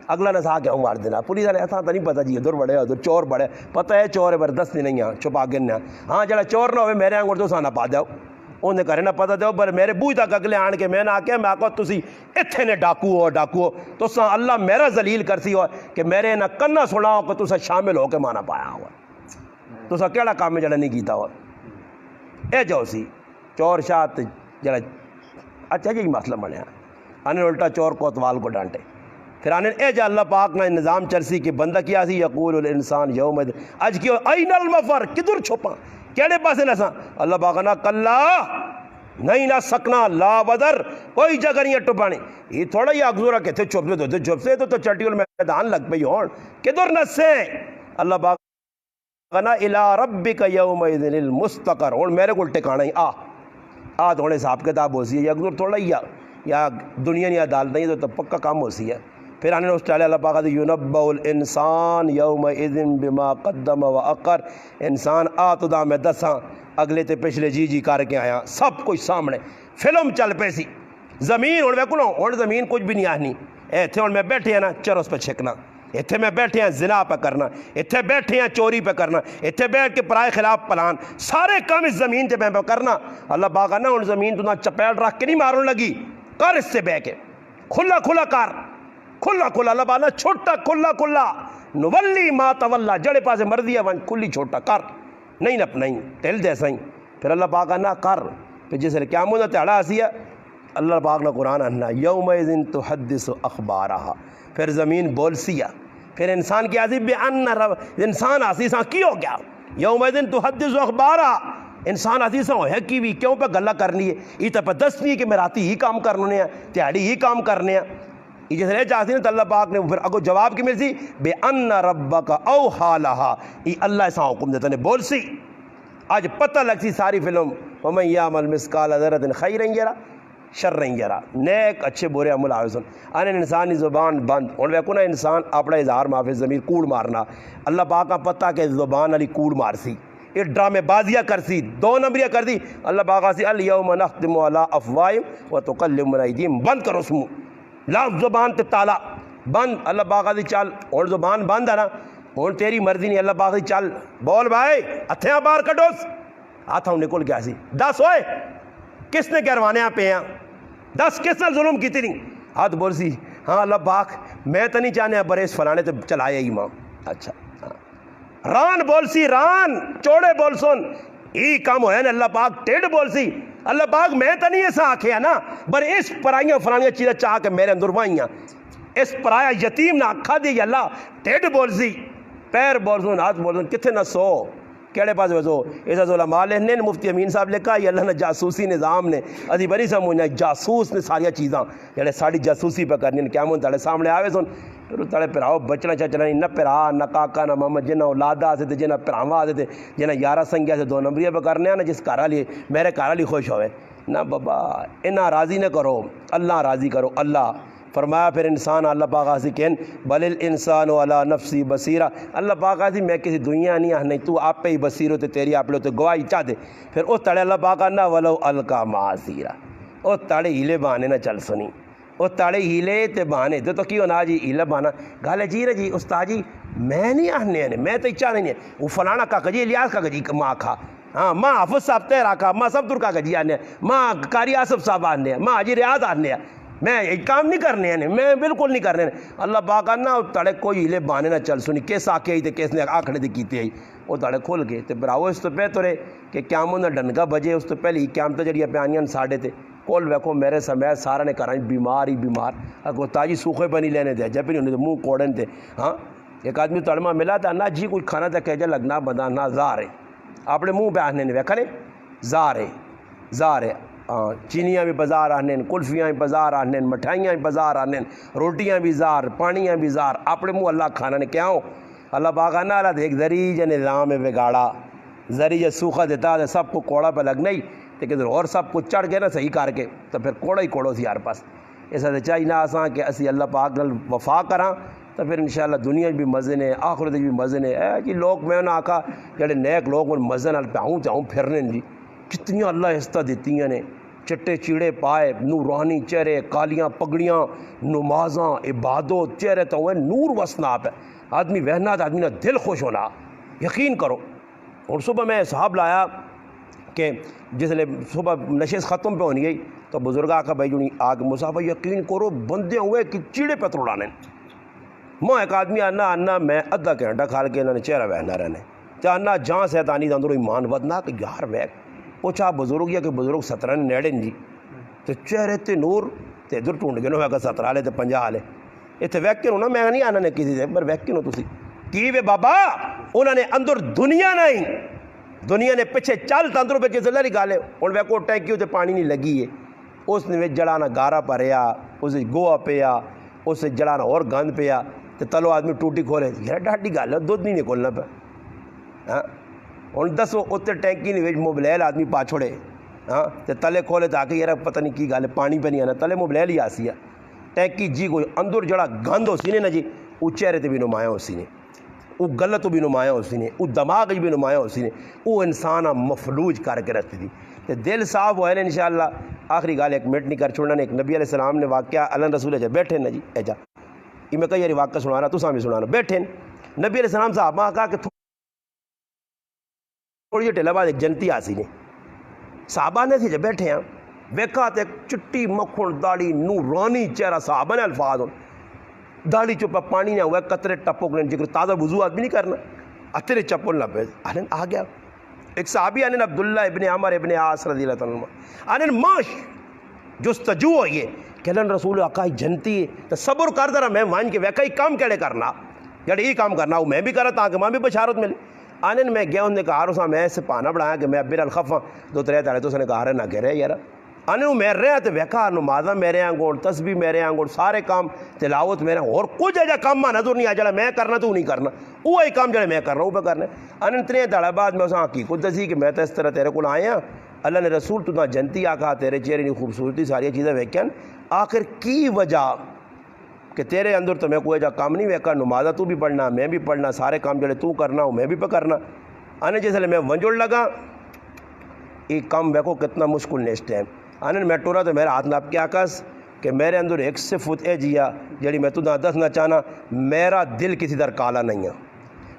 اگلا نسا کے ہوں مار دینا پولیس والے ایسا تو نہیں پتہ جی ادھر بڑے ادھر چور بڑے پتہ ہے چور ہے پر دس نہیں ہے چھپا گرنا ہاں جڑا چور نہ ہوئے میرے آنگور تو سانا پا دو انہیں کرے نہ پتہ دو پر میرے بوئی تک اگلے آن کے میں نہ آکے میں آکو تسی اتھے نے ڈاکو ہو تو سا اللہ میرا ذلیل کرسی ہو کہ میرے نہ کنہ سنا ہو کہ تو سا شامل ہو کے مانا پایا ہوا تو سا کیڑا کام میں جڑا نہیں کیتا ہوا اے جو سی چور شاہت جڑا اچھا جی مسئلہ بنیا انہیں الٹا چور کوتوال کو ڈانٹے پھر آنے اے جا اللہ پاک نہ نظام چرسی کہ بندہ کیا سی یقول الانسان یوم اج کیوں این المفر کدھر چھپا کیڑے پاسے نہ سا اللہ پاک نہ کلا نہیں نہ سکنا لا بدر کوئی جگہ نہیں ٹپانے یہ تھوڑا ہی اگزورا کہتے چھپ سے تو چٹیول میدان لگ پئی ہون کدھر نہ سے اللہ پاک نہ الی ربک یومئذ المستقر ہن میرے کول ٹھکانا ہی آ تھوڑے حساب کتاب ہو سی ہے اگزور تھوڑا ہی یا دنیا نہیں عدالت نہیں تو پکا کام ہو سی ہے پھر آنے اس ٹالے اللہ پاک یونبع الانسان یومئذ بما قدم و اقر انسان تو دا میں دساں اگلے تے پچھلے جی کر کے آیا سب کچھ سامنے فلم چل پے سی زمین ہوں ویکو ہوں زمین کچھ بھی نہیں آنی اتنے ہوں میں بیٹھے ہیں نا چرس پہ چھکنا اتنے میں بیٹھے ہیں زنا پہ کرنا اتنے بیٹھے ہیں چوری پہ کرنا اتنے بیٹھ کے پرائے خلاف پلان سارے کام اس زمین تے پہ کرنا اللہ پاک نا ہوں زمین تو نہ چپیڑ رکھ کے نہیں مارن لگی کر اس سے بہ کے کھلا کر کھلا کھلا اللہ بالا چھوٹا کھلا کھلا نولی ما تولا جڑے پاسے مرضی ہے ون کھلی چھوٹا کر نہیں نپنا ہی ٹل دے سائیں پھر اللہ پاک نہ کر پھر جس نے قیامت دا تہاڑا آسی ہے اللہ پاک نے قرآن اننا یومئذ تحدث اخبارہا پھر زمین بول سیا پھر انسان کی عزیب بے ان رب انسان آسی ساں کی ہو گیا یومئذ تحدث اخبارہا انسان آسی ساں ہے کی بھی کیوں پہ گلہ کرنی ہے یہ تو پہ دس نہیں ہے کہ میں راتی ہی کام کرنے ہیں تہاڑی ہی کام کرنے ہیں یہ جس نے چاہتی ہیں تو اللہ پاک نے پھر اگو جواب کی مل سی بے ان ربک اوحا لہا یہ اللہ ایسا حکم دیتا نے بول سی آج پتہ لگ سی ساری فلم وَمَن يَعْمَلْ مِثْقَالَ ذَرَّةٍ خَيْرًا يَرَهُ شَرًّا يَرَهُ نیک اچھے برے عمل آئے سن ان انسانی زبان بند ان ویکو نا انسان اپنا اظہار معافی ضمیر کوڑ مارنا اللہ پاک کا پتہ کہ زبان علی کوڑ مار سی یہ ڈرامے بازیاں کر سی دو نمبریاں کر دی اللہ پاک سی اليوم نختم علی افواہہم وتکلمنا ایدیہم بند کرو اس منہ لا زبان تے تالا بند اللہ پاک سی چل اور زبان بند ہے نا اور تیری مرضی نہیں اللہ پاک سی چل بول بھائی ہتھیاں باہر کٹوس ہاتھوں نکل گیا سی دس ہوئے کس نے کروانے پہ ہیں دس کس نے ظلم کی تھی نہیں ہاتھ بول سی ہاں اللہ پاک میں تو نہیں چاہنے بریس فلانے تو چلایا ہی ماں اچھا ران بول سی ران چوڑے بول سن ای کام ہویا نا اللہ پاک ٹیڑ بول سی اللہ پاک میں تو نہیں ایسا آکھیا نا بر اس پرائیاں فلانیاں چیزیں چاہ کے میرے اندر وائیاں اس پرایا یتیم نہ کھا دی اللہ ٹیڑ بول سی پیر بول سن ہاتھ بول سن کتنے نہ سو کیڑے پاس ویسو ایسا علماء نے مفتی امین صاحب لکھا یہ اللہ نے جاسوسی نظام نے ادھی بری سمجھنا جاسوس نے ساریا چیزاں جڑے ساری جاسوسی پہ کرنی قیامت تاڑے سامنے آوے سن پھر تاڑے پھراؤ بچنا چچنا نہ پھرا نہ کاکا نہ محمد جنہ اولادا آتے تھے جنہ پھراواں آتے تھے جنہ یارہ سنگیا سے دو نمبریاں پہ کرنے ہیں نا جس کارا لیے میرے کارا لی خوش ہوئے نہ بابا انہاں راضی نہ کرو اللہ راضی کرو اللہ فرمایا پھر انسان اللہ پاک آسی کہن بل الانسان علی نفسی بصیرہ اللہ پاک آسی میں کسی دنیا نہیں آنے تو آپ پہ ہی بصیر ہوتے تیری آپ لوگ تو گواہی چاہ دے پھر اس تڑے اللہ پاک آنا ولو القا معاذیرہ اس تڑے ہیلے بہانے نہ چل سنی اس تڑے ہیلے تے بہانے تو کیوں نا جی ہیلے بہانا گالے جی رہے جی استاد جی میں نہیں آنے آنے میں تو اچھا نہیں ہے وہ فلانا کا جی الیاس کا جی ماں کھا ہاں ماں حافظ صاحب تیرا کھا ماں سب ترکا کا جی آنے ماں قاری آصف صاحب آنے ماں حاجی ریاض آنے میں ایک کام نہیں کرنے ہیں میں بالکل نہیں کرنے اللہ پاک آنا تڑے کوئی ہلے بانے نہ چل سنی کیس آکے آئی تے کیس نے آکھڑے دے کیتے آئی وہ تڑے کھول کے تے براؤ اس تو پہ تو رہے کہ قیامت نہ ڈنگا بجے اس تو پہلے ہی قیامت جڑی پیانیاں ساڑھے تھے کول ویکھو میرے سمیت سارا نے کرائیں بیمار ہی بیمار اگو تاجی سوکھے بنی لینے تھے جب بھی نہیں منہ کوڑن تھے ہاں ایک آدمی تڑما ملا تھا نہ جی کوئی کھانا تھا کہجا لگنا بدا نہ زار ہے اپنے منہ پہ آنے نے ویکھا نے زار ہے چینیاں بھی بازار آنے کلفیاں بھی بازار آنے مٹھائیاں بھی بازار آنے روٹیاں بھی زار پانیاں بھی زار اپنے منہ اللہ کھانا نے کیا ہوں اللہ پاک آنا اللہ دیکھ ذریعہ نظام بگاڑا ذریعہ سوکھا دیتا ہے سب کو کوڑا پہ لگنا ہی لیکن اور سب کو چڑھ گئے نا صحیح کر کے تو پھر کوڑا ہی کوڑو سی یار پاس ایسا تو چاہیے نہ آساں کہ اسی اللہ پاک نال وفا کراں تو پھر انشاءاللہ دنیا بھی مزے نے آخرت بھی مزے نے جی لوگ میں نے آکھا جڑے نیک لوگ مزے نال پہوں چاہوں پھرنے جی کتنی اللہ عزتہ دیتی ہیں چٹے چیڑے پائے نورانی چہرے کالیاں پگڑیاں نمازاں عبادت چہرے تو وہ نور وسنا پہ آدمی وہنا تو آدمی نے دل خوش ہونا یقین کرو اور صبح میں صاحب لایا کہ جس لئے صبح نشست ختم پہ ہونی گئی تو بزرگ آقا بھائی جنی آگ مصحابہ یقین کرو بندے ہوئے کہ چیڑے پہ توڑانے ماں ایک آدمی آنا میں ادھا گھنٹہ کھال کے انہوں نے چہرہ وہنا رہنے چاہنا جہاں سیطانی دا اندروں ایمان ودنا کہ یار ویک پوچھا بزرگ یا کہ بزرگ 17 نیڑے جی تو چہرے تے نور تے ادھر ٹونڈ گئے نو ہے 17 والے تے 50 والے اتنے ویکن ہونا میں نہیں آنا نے کسی سے پر ویکن ہو تسی کی وے بابا انہوں نے اندر دنیا نہیں دنیا نے پیچھے چل اندروں پہ کسی لری گالے اور ویکو ٹینکی ہوتے پانی نہیں لگی ہے اس نے جڑانا گارا پریا اسے گوہا پیا اسے جڑانا اور گند پیا تو تلو آدمی ٹوٹی کھولے یار ڈاٹی گال ہے دودھ نہیں نکولنا پہ ہاں اور دسو اتنے ٹینکی نہیں موبلائل آدمی پا چھوڑے ہاں تو تلے کھولے تو آکے یار پتہ نہیں کی گال ہے پانی پہ نہیں آنا تلے موبلائل ہی آسی ہے ٹینکی جی کوئی اندر جڑا گند ہو سی نے نا جی وہ چہرے تے بھی نمایاں ہو سی نے وہ غلط بھی نمایاں ہو سی نے وہ دماغ بھی نمایاں ہو سی نے وہ انسان مفلوج کر کے رکھتی تھی تو دل صاف ہوئے نا انشاءاللہ آخری گال ایک منٹ نہیں کر چھوڑنا نے ایک نبی علیہ السلام نے واقعہ اللہ رسول ہے بیٹھے نا جی ایجا یہ میں کئی یاری واقعہ سنانا تو سامی سنانا بیٹھے نبی علیہ السلام صاحب ماں کہا کہ تھوڑی یہ ٹھیلا بعد ایک جنتی آسی نے صحابہ نے تھی جب بیٹھے ہیں ویکھا تے چٹی مکھن داڑھی نورانی چہرہ صحابہ نے الفاظ ہوں داڑھی چوپا پانی نہ ہوا قطرے ٹپو کرنے جگر تازہ وضو آدمی نہیں کرنا اترے چپل نہ پہ آنن آ گیا ایک صحابی آنن عبداللہ ابن عمر ابن عاص رضی اللہ عنہ آنن ماش جستجو ہوئیے کہلن رسول آقا جنتی ہے تو صبر کر درہ میں وائن کے ویکا ہی کام کیڑے کرنا جڑے ہی کام کرنا میں بھی کرا تاکہ ماں بھی بشارت ملے آنن میں گیا انہوں نے کہا رسا میں ایسے پانا بڑھایا کہ میں ابیر الخفا دو ترے تارے تو اس نے کہا رہے نہ کہہ رہے یار آنن میں رہے تو ویکا نمازہ میرے آنگوڑ تسبیح میرے آنگوڑ سارے کام تلاوت میرے اور کچھ ایجا کام ماں نظر نہیں آ جڑا میں کرنا تو نہیں کرنا وہ ہی کام جڑے میں کرنا وہ پہ کرنا آنن ترے تارے بعد میں اسا حقیقت دسی کہ میں تو اس طرح تیرے کو آیا اللہ نے رسول تو جنتی آکھا تیرے چہرے نہیں خوبصورتی ساری چیزیں ویکن آخر کی وجہ کہ تیرے اندر تو میں کوئی جا کام نہیں ویکا نمازہ تو بھی پڑھنا میں بھی پڑھنا سارے کام جڑے تو کرنا ہوں میں بھی پہ کرنا آنے جیسے میں ونجوڑ لگا ایک کام ویکو کتنا مشکل نے اس ٹائم آنے میں ٹورا تو میرا ہاتھ ناپ کیا کس کہ میرے اندر ایک صفت اے جیا جڑی میں تو دسنا چاہنا میرا دل کسی در کالا نہیں ہے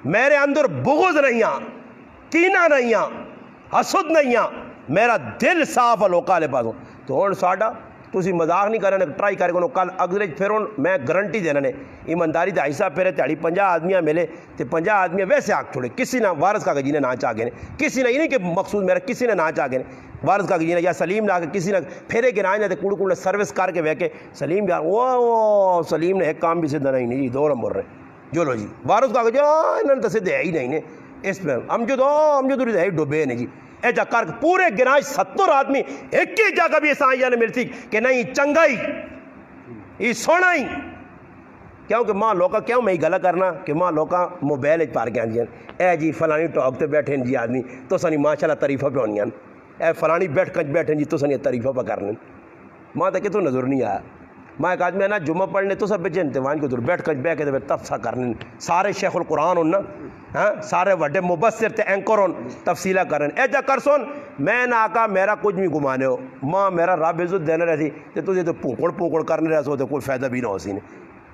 میرے اندر بغض نہیں ہے کینہ نہیں ہے حسد نہیں ہے میرا دل صاف لوکا لے پاسوں تو ہن ساڈا تسی مذاق نہیں کرنے ٹرائی کرے کو کل اگلے پھر میں گارنٹی دینا نے ایمانداری تے ایسا پھر تہاڑی 50 آدمیاں ملے تے 50 آدمی ویسے آگ چھوڑے کسی نہ وارث کا جی نے نہ چاہ گئے کسی نے یہ نہیں کہ مقصود میرا کسی نے نہ چاہ گئے وارث کا جی نے یا سلیم نہ کسی نے پھیرے گرائیں جاتے کوڑ کوڑ سروس کر کے ویکے سلیم یار وہ سلیم نے ایک کام بھی سدھا نہیں جی 2 نمبر رہے جو لو جی وارث کا جی انہوں نے تو سدھے ہی نہیں نے اس میں ہم جو ہے ڈوبے نے جی اے جا کر پورے گناج 70 آدمی ایک ہی جگہ بھی ایسا آئیہ نے ملتی کہ نہیں چنگائی یہ سونائی کیوں کہ ماں لوکا کیوں میں ہی گلہ کرنا کہ ماں لوکا موبیل ایک پار کے آن جیان اے جی فلانی ٹاک تے بیٹھیں جی آدمی تو سنی ماشاءاللہ تعریفہ پہ ہونیاں اے فلانی بیٹھ کنج بیٹھیں جی تو سنی تعریفہ پہ کرنے ماں تک تو نظر نہیں آیا ماں ایک آدمی ہے نا جمعہ پڑھنے تو سب بچے وائن کو دور بیٹھ کنج بیٹھ کے تفسہ کرنے سارے شیخ القرآن ہونا سارے وڈے مبصر تے اینکر ہون تفصیلہ کرن اے جا کرسون میں نہ آقا میرا کچھ بھی گمانے ہو ماں میرا رب عزت دینے رہتی تے تو پونکڑ کرنے رہے سو تے کوئی فائدہ بھی نہ ہو سی نے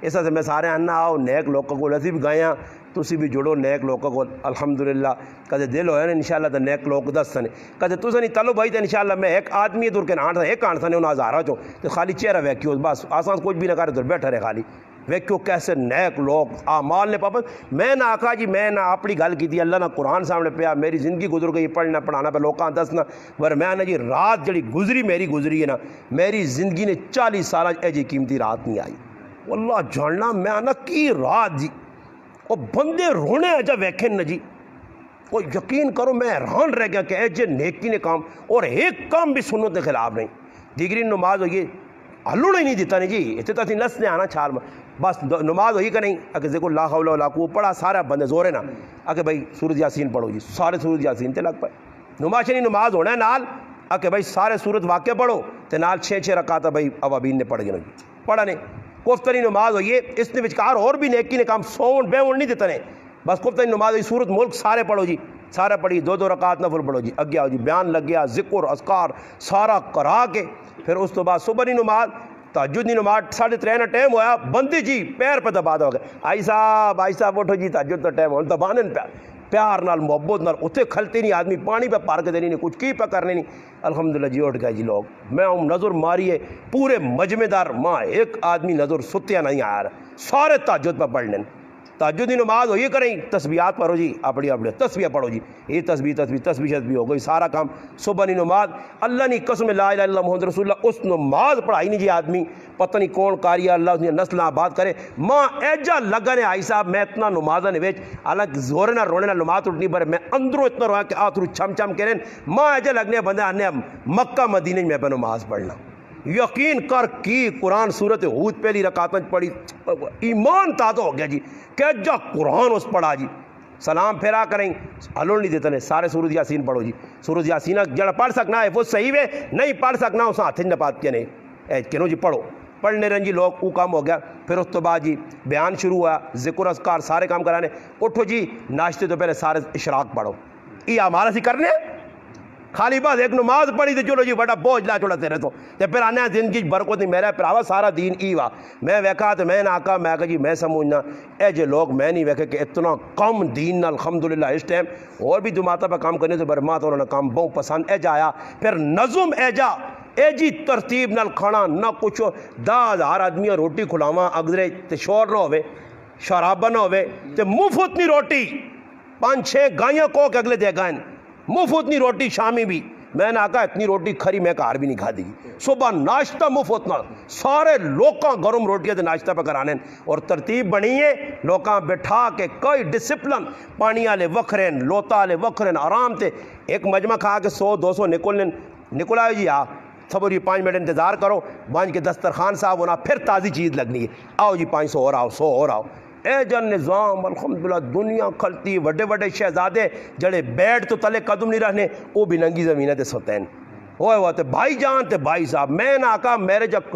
اس سے میں سارے آنا آؤ نیک لوگوں کو اسی بھی گائیاں تسی بھی جڑو نیک لوگوں کو الحمدللہ کدے دل ہویا نا انشاءاللہ تو نیک لوگ دس سنے کدے تو سنی تلو بھائی تے انشاءاللہ میں ایک آدمی دور کے نانٹ ایک آنٹ سنے انہوں ہزارہ چوں تو خالی چہرہ ویکیو بس آسان کچھ بھی نہ کرے دور بیٹھا رہے خالی ویکھو کیسے نیک لوگ اعمال نے پابند میں نہ آقا جی میں نہ اپنی گل کی تھی اللہ نہ قرآن سامنے پیا میری زندگی گزر گئی پڑھنا پڑھانا پہ لوکاں دسنا ور میں نہ جی رات جڑی میری گزری ہے نا میری زندگی نے 40 سالہ اے جی قیمتی رات نہیں آئی واللہ جاننا میں آنا کی رات جی اور بندے رونے اجا ویکھن نہ جی وہ یقین کرو میں حیران رہ گیا کہ اے جے نیکی نے کام اور ایک کام بھی سنت کے خلاف نہیں دیگری نماز ہوئی ہلوڑ ہی نہیں دیتا نہیں جی اتنے تو نس نے آنا چھال میں بس نماز ہوئی کہ نہیں اگر ذکر لا حول ولا قوت پڑھا سارا بندے زورے نا اگر بھائی سورۃ یاسین پڑھو جی سارے سورۃ یاسین تے لگ پائے نماز نہیں نماز ہونا ہے نال اگر بھائی سارے سورت واقع پڑھو تے نال 6 رکعت بھائی اوابین نے پڑھ گئے جی پڑھا نہیں کوفتری نماز ہوئی اس نے وچکار اور بھی نیکی نے کام سون بے نہیں دیتا نے بس کوفتری نماز ہوئی سورت ملک سارے پڑھو جی سارے پڑھی 2 رکعت نفل پڑھو جی اگیا ہو جی بیان لگ گیا ذکر اذکار سارا کرا کے پھر اس تو بعد صبح نماز تہجد دی نماز 3:30 ٹائم ہویا بندی جی پیر پہ دبا دو گئے آئی صاحب اٹھو جی تہجد کا ٹائم ہو دبانن پیار نال محبت نال اتنے کھلتے نہیں آدمی پانی پہ پار کے دینی نہیں کچھ کی پہ کرنے نہیں الحمدللہ جی اٹھ گئے جی لوگ میں نظر ماری ہے پورے مجمع دار ماں ایک آدمی نظر ستیا نہیں آیا رہا سارے تہجد پہ پڑھ لیں تہجد نماز ہوئی کریں تسبیحات پڑھو جی اپنی تسبیح پڑھو جی یہ تسبیح ہو گئی سارا کام صبح نی نماز اللہ نی قسم لا الہ الا اللہ محمد رسول اللہ اس نماز پڑھائی نہیں جی آدمی پتہ نہیں کون کاری اللہ اس نے نسل آباد کرے ماں ایجا لگا نے آئی صاحب میں اتنا نمازہ نے ویچ حالانکہ زورے نہ رونے نہ نماز اٹھنی پر میں اندروں اتنا رویا کہ آتھرو چھم کریں ماں ایجا لگنے بندے آنے مکہ مدینہ میں پہ نماز پڑھنا یقین کر کی قرآن سورت ہود پہلی رکعتیں پڑھی ایمان تازہ ہو گیا جی کہ جا قرآن اس پڑھا جی سلام پھیرا کریں ہلوڑ نہیں دیتے نے سارے سورۃ یاسین پڑھو جی سورۃ یاسین جڑا پڑھ سکنا ہے وہ صحیح ہے نہیں پڑھ سکنا اس ہاتھ نہ پات کے نہیں اے کنو جی پڑھو پڑھنے رہیں جی لوگ وہ کام ہو گیا پھر اس تو بعد جی بیان شروع ہوا ذکر اذکار سارے کام کرانے اٹھو جی ناشتے تو پہلے سارے اشراق پڑھو یہ ہمارا سی کرنے خالی بات ایک نماز پڑھی تو چلو جی بڑا بوجھ لا چڑھا تیرے تو پھر آنے زندگی برکت نہیں میرا پراوا سارا دین ای وا میں ویکھا تو میں نہ آقا میں کہا جی میں سمجھنا اے جے لوگ میں نہیں ویکھے کہ اتنا کم دین الحمدللہ اس ٹائم اور بھی جماعتہ پہ کام کرنے سے برمات انہوں نے کام بہت پسند اے جا آیا پھر نظم اے جا اے جی ترتیب نال کھانا نہ کچھ 10,000 آدمی روٹی کھلاواں اگلے تے شور نہ ہوئے شرابہ نہ ہوئے تے مفت نہیں روٹی 5-6 گائیاں کو کے اگلے دے گائیں مفت نہیں روٹی شامی بھی میں نے آکا اتنی روٹی کھری میں کار بھی نہیں کھا دی صبح ناشتہ مفت نہ سارے لوکاں گرم روٹیاں تے ناشتہ پہ کرانے اور ترتیب بنی ہے لوکاں بٹھا کے کوئی ڈسپلن پانی والے وکھرین لوتا والے وکھرین آرام تے ایک مجمع کھا کے 100-200 نکل آئے جی صبر جی 5 منٹ انتظار کرو بانج کے دسترخوان صاحب ہونا پھر تازی چیز لگنی ہے آؤ جی 500 اور آؤ 100 اور آؤ اے جن نظام الحمدللہ دنیا کھلتی وڈے وڈے شہزادے جڑے بیٹھ تو تلے قدم نہیں رہنے وہ بھی ننگی زمینہ تے سوتین ہوئے تے بھائی جان تے بھائی صاحب میں نہ آقا میرے جب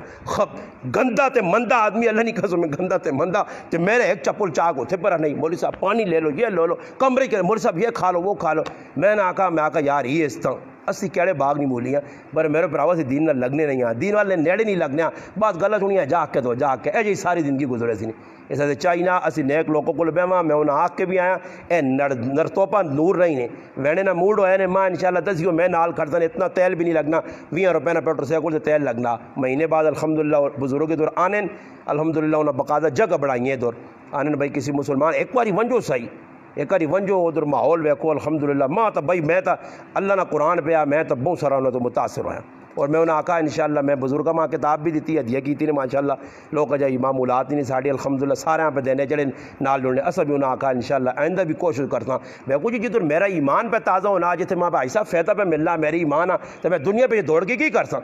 گندہ تے مندہ آدمی اللہ نہیں قسم میں گندہ تے مندہ تے میرے ایک چپل چاک ہوتے پر نہیں مولوی صاحب پانی لے لو یہ لو لو کمرے کے مولوی صاحب یہ کھا لو وہ کھا لو میں نہ آقا یار یہ اس طرح اسی کیڑے باغ نہیں بولیاں پر میرے پراوا سے دین نہ لگنے نہیں آ دین والے نیڑے نہیں لگنے بات غلط ہونی ہے جا کے تو جا کے اے جی ساری زندگی گزرے سی نہیں اس سے چاہیے اسی نیک لوگوں کو بیوا میں انہیں آگ کے بھی آیا اے نرتوپا نور رہی نے وینے نہ موڈ ہوئے نے ماں انشاءاللہ دسیو میں نال کھڑتا نے اتنا تیل بھی نہیں لگنا 20 روپے نہ پیٹرول سائیکل سے تیل لگنا مہینے بعد الحمدللہ بزرگوں کے دور آنے الحمدللہ انہیں باقاعدہ جگہ بڑھائی ہیں دور آنے بھائی کسی مسلمان ایک باری ونجو صحیح ایک باری ونجو ادھر ماحول ویکو الحمدللہ ماں تو بھائی میں تو اللہ نہ قرآن پہ آ میں تو بہت سارا انہوں تو متاثر ہوا اور میں انہیں آکا انشاءاللہ میں بزرگاں ماں کتاب بھی دیتی ہے دیا کیتی نے ماشاءاللہ لوگ جا معمولات ہی نہیں ساڑی الحمدللہ سارے پہ دینے جڑے نال جڑنے اصل بھی انہیں آکا انشاءاللہ آئندہ بھی کوشش کرتا ہوں میں کچھ جدھر میرا ایمان پہ تازہ ہونا جتنے ماں بھائی صاحب فیضہ پہ ملنا میری ایمان آ تو میں دنیا پہ یہ دوڑ کے کی کر سا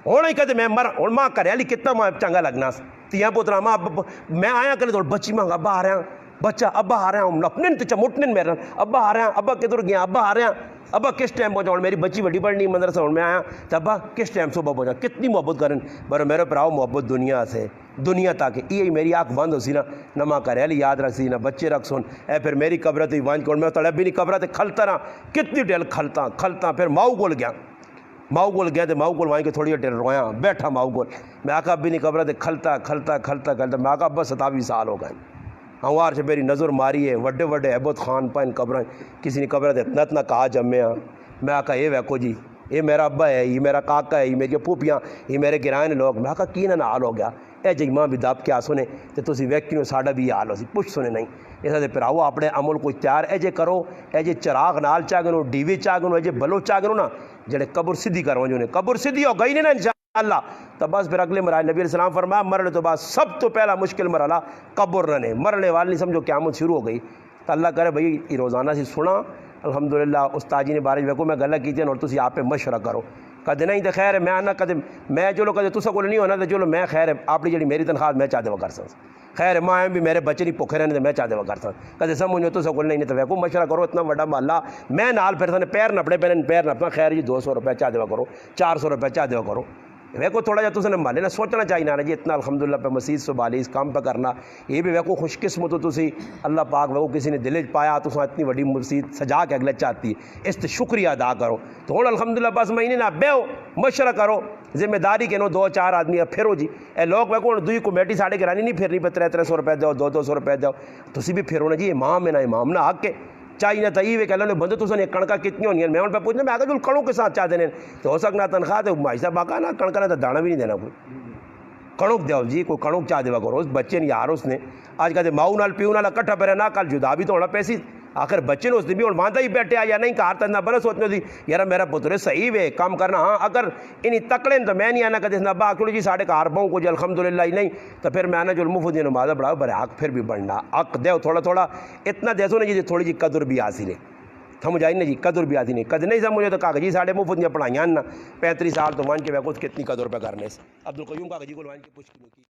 ہونا ہی کہتے میں مر اور ماں کرے علی کتنا ماں چنگا لگنا تیاں پترا ماں میں آیا کرے تو بچی ماں ابا آ رہا بچہ ابا آ رہا ہوں اپنے چمٹنے میرا ابا آ رہا ہیں ابا کدھر گیا ابا آ رہا ہیں ابا کس ٹائم پہنچا اور میری بچی بڑی پڑھنی مدرسہ میں آیا تو ابا کس ٹائم صبح پہنچا کتنی محبت کریں پر میرے پراؤ محبت دنیا سے دنیا تاکہ یہ میری آنکھ بند ہو سی نہ ماں کرے علی یاد رکھ سی نہ بچے رکھ سن اے پھر میری قبرت ہی وانج کو میں تڑے بھی نہیں قبرت کھلتا رہا کتنی ڈیل کھلتا پھر ماؤ گول گیا تو ماؤ گول وہیں کے تھوڑی ڈیل رویا بیٹھا ماؤ گول میں آقا ابھی نہیں قبرت کھلتا میں آقا ابا 27 سال ہو گئے ہموار سے میری نظر ماری ہے وڈے وڈے عبد خان پائن قبریں کسی نے قبریں اتنا کہا جمے ہاں میں آقا یہ ویکو جی یہ میرا ابا ہے یہ میرا کاکا ہے یہ میری پھوپیاں یہ میرے گرائن لوگ میں آقا کی نہ حال ہو گیا اے جی ماں بھی دب کیا سنے تو تسی ویکھی ساڈا بھی حال ہو سی پوچھ سنے نہیں ایسا دے پراؤ اپنے عمل کو تیار اے جے کرو اے جے چراغ نال چاگنو ڈیوی چاگنو اے جے بلو چاگنو نا جڑے قبر سدھی کرو جو نے قبر سدھی ہو گئی نہیں نا انشاءاللہ تو بس پھر اگلے مرحلے نبی علیہ السلام فرمایا مرنے تو بعد سب تو پہلا مشکل مرحلہ قبر رہنے مرنے والی نہیں سمجھو قیامت شروع ہو گئی تو اللہ کرے بھائی یہ روزانہ سے سنا الحمدللہ استاد جی نے بارے ویکو میں گلا کی اور تسی آپ پہ مشورہ کرو کدے نہیں تو خیر ہے میں آنا کدے میں چلو کدے تسا کو نہیں ہونا تو چلو میں خیر ہے اپنی جڑی میری تنخواہ میں چاہتے وہ کر سکتا خیر ماں بھی میرے بچے نہیں بھوکے رہنے تو میں چاہتے وہ کر سکتا کدے سمجھو تو سکول نہیں تو ویکو مشورہ کرو اتنا بڑا محلہ میں نال پھر سنے پیر نپڑے پہنے پیر نپنا خیر جی 200 روپے چاہتے وہ کرو 400 روپے چاہتے وہ کرو ویکو تھوڑا جا تُسے محلے نہ سوچنا چاہیے نا جی اتنا الحمدللہ پہ مسیح سنبھالی اس کام پہ کرنا یہ بھی ویکو خوش قسمت ہو تسی اللہ پاک ویکو کسی نے دل پایا تو اتنی بڑی مسیح سجا کے اگلے چاہتی ہے اس تے شکریہ ادا کرو تو ہوں الحمدللہ بس مہینے نہ بیو مشورہ کرو ذمہ داری کے نو 2-4 آدمی پھرو جی اے لوگ ویکو دوئی کمیٹی ساڑے گرانی نہیں پھرنی پہ 300 روپے دو 200 روپے دو تسی بھی پھرو نا جی امام ہے نا امام نہ حق کے چاہیے نہ تھی کہ اللہ نے بندے تو سن کڑکا کتنی ہونی ہے میں ان پہ پوچھنا میں آگے جو کڑوں کے ساتھ چاہ دینے تو ہو سکنا تنخواہ تو بھائی صاحب آقا نا کڑکا نہ تو دانا بھی نہیں دینا کوئی کڑک دیو جی کوئی کڑک چاہ دے کرو اس بچے نے یار اس نے آج کہتے ماؤ نال پیو نال کٹھا پہ رہنا کل جدا بھی تو ہونا پیسی آخر بچے نے اس دن بھی اور ماندہ ہی بیٹھے آیا نہیں کہا تھا نہ بنا سوچنے دی یار میرا پتر صحیح ہے کام کرنا ہاں اگر انہیں تکڑے تو میں نہیں آنا کہتے نہ با چلو جی ساڑھے کار باؤں کو جی الحمدللہ ہی نہیں تو پھر میں آنا جو مفت نمازہ بڑھاؤ برے حق پھر بھی بڑھنا حق دیو تھوڑا تھوڑا اتنا دیسو نا جی تھوڑی جی قدر بھی حاصل ہے سمجھ آئی نا جی قدر بھی آتی نہیں قدر نہیں سمجھے تو کاغذی ساڑھے مفت نہیں پڑھائیاں نا 35 سال تو وہاں کے ویکو کتنی قدر پہ کرنے سے عبدالقیوم کاغذی کو وہاں کے پوچھ کی